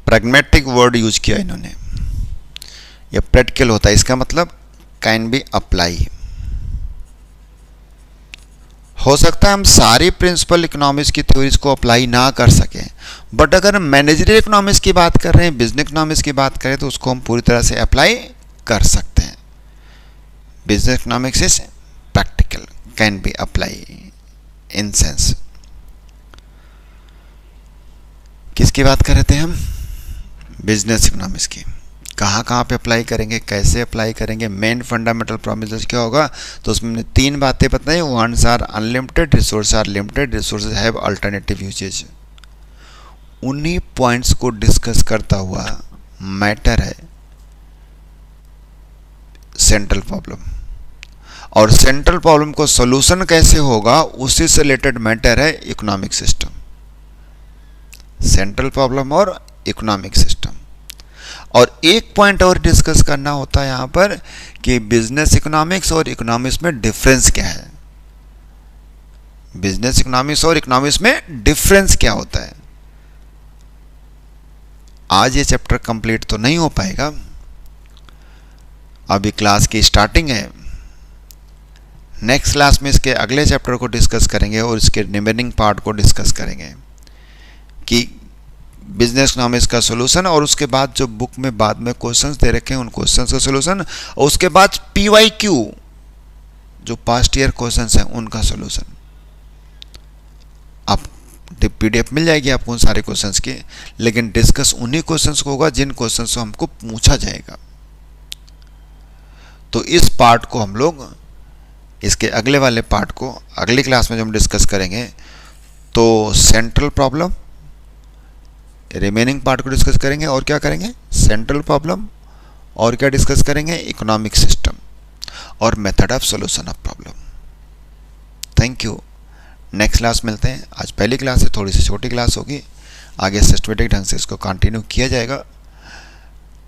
Pragmatic word use किया इन्होंने, यह प्रैक्टिकल होता है, इसका मतलब कैन बी अप्लाई। हो सकता है हम सारी प्रिंसिपल इकोनॉमिक्स की थ्योरीज को अप्लाई ना कर सकें, बट अगर हम मैनेजरियल इकोनॉमिक्स की बात कर रहे हैं, बिजनेस इकोनॉमिक्स की बात करें तो उसको हम पूरी तरह से अप्लाई कर सकते हैं। Business economics is practical, can be apply in sense. किसकी बात कर रहे थे हम? बिजनेस इकोनॉमिक्स की। कहाँ कहाँ पे अप्लाई करेंगे, कैसे अप्लाई करेंगे, मेन फंडामेंटल प्रॉमिसेस क्या होगा? तो उसमें हमने 3 बातें बताई। Wants are unlimited, resource are limited, resources have alternative uses. उन्हीं पॉइंट्स को डिस्कस करता हुआ मैटर है सेंट्रल प्रॉब्लम, और सेंट्रल प्रॉब्लम को सोल्यूशन कैसे होगा उसी से रिलेटेड मैटर है इकोनॉमिक सिस्टम। सेंट्रल प्रॉब्लम और इकोनॉमिक सिस्टम। और एक पॉइंट और डिस्कस करना होता है यहां पर कि बिजनेस इकोनॉमिक्स और इकोनॉमिक्स में डिफरेंस क्या है। बिजनेस इकोनॉमिक्स और इकोनॉमिक्स में डिफरेंस क्या होता है। आज ये चैप्टर कंप्लीट तो नहीं हो पाएगा, अभी क्लास की स्टार्टिंग है। नेक्स्ट क्लास में इसके अगले चैप्टर को डिस्कस करेंगे और इसके रिमेनिंग पार्ट को डिस्कस करेंगे कि बिजनेस इकोनॉमिक्स का सॉल्यूशन, और उसके बाद जो बुक में बाद में क्वेश्चंस दे रखे हैं उन क्वेश्चंस का सॉल्यूशन, और उसके बाद PYQ जो पास्ट ईयर क्वेश्चंस हैं उनका सॉल्यूशन। आप PDF मिल जाएगी आपको उन सारे क्वेश्चंस की, लेकिन डिस्कस उन्हीं क्वेश्चंस को होगा जिन क्वेश्चंस को हमको पूछा जाएगा। तो इस पार्ट को हम लोग, इसके अगले वाले पार्ट को अगली क्लास में जब हम डिस्कस करेंगे तो सेंट्रल प्रॉब्लम, रिमेनिंग पार्ट को डिस्कस करेंगे, और क्या करेंगे? सेंट्रल प्रॉब्लम, और क्या डिस्कस करेंगे? इकोनॉमिक सिस्टम और method of solution of problem. Thank you. Next class मिलते हैं। आज पहली क्लास है, थोड़ी सी छोटी क्लास होगी, आगे सिस्टमेटिक ढंग से इसको कंटिन्यू किया जाएगा।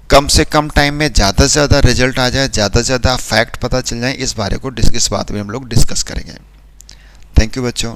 कम से कम टाइम में ज़्यादा से ज़्यादा रिजल्ट आ जाए, ज़्यादा से ज़्यादा फैक्ट पता चल जाए, इस बारे को इस बात में हम लोग डिस्कस करेंगे। थैंक यू बच्चों।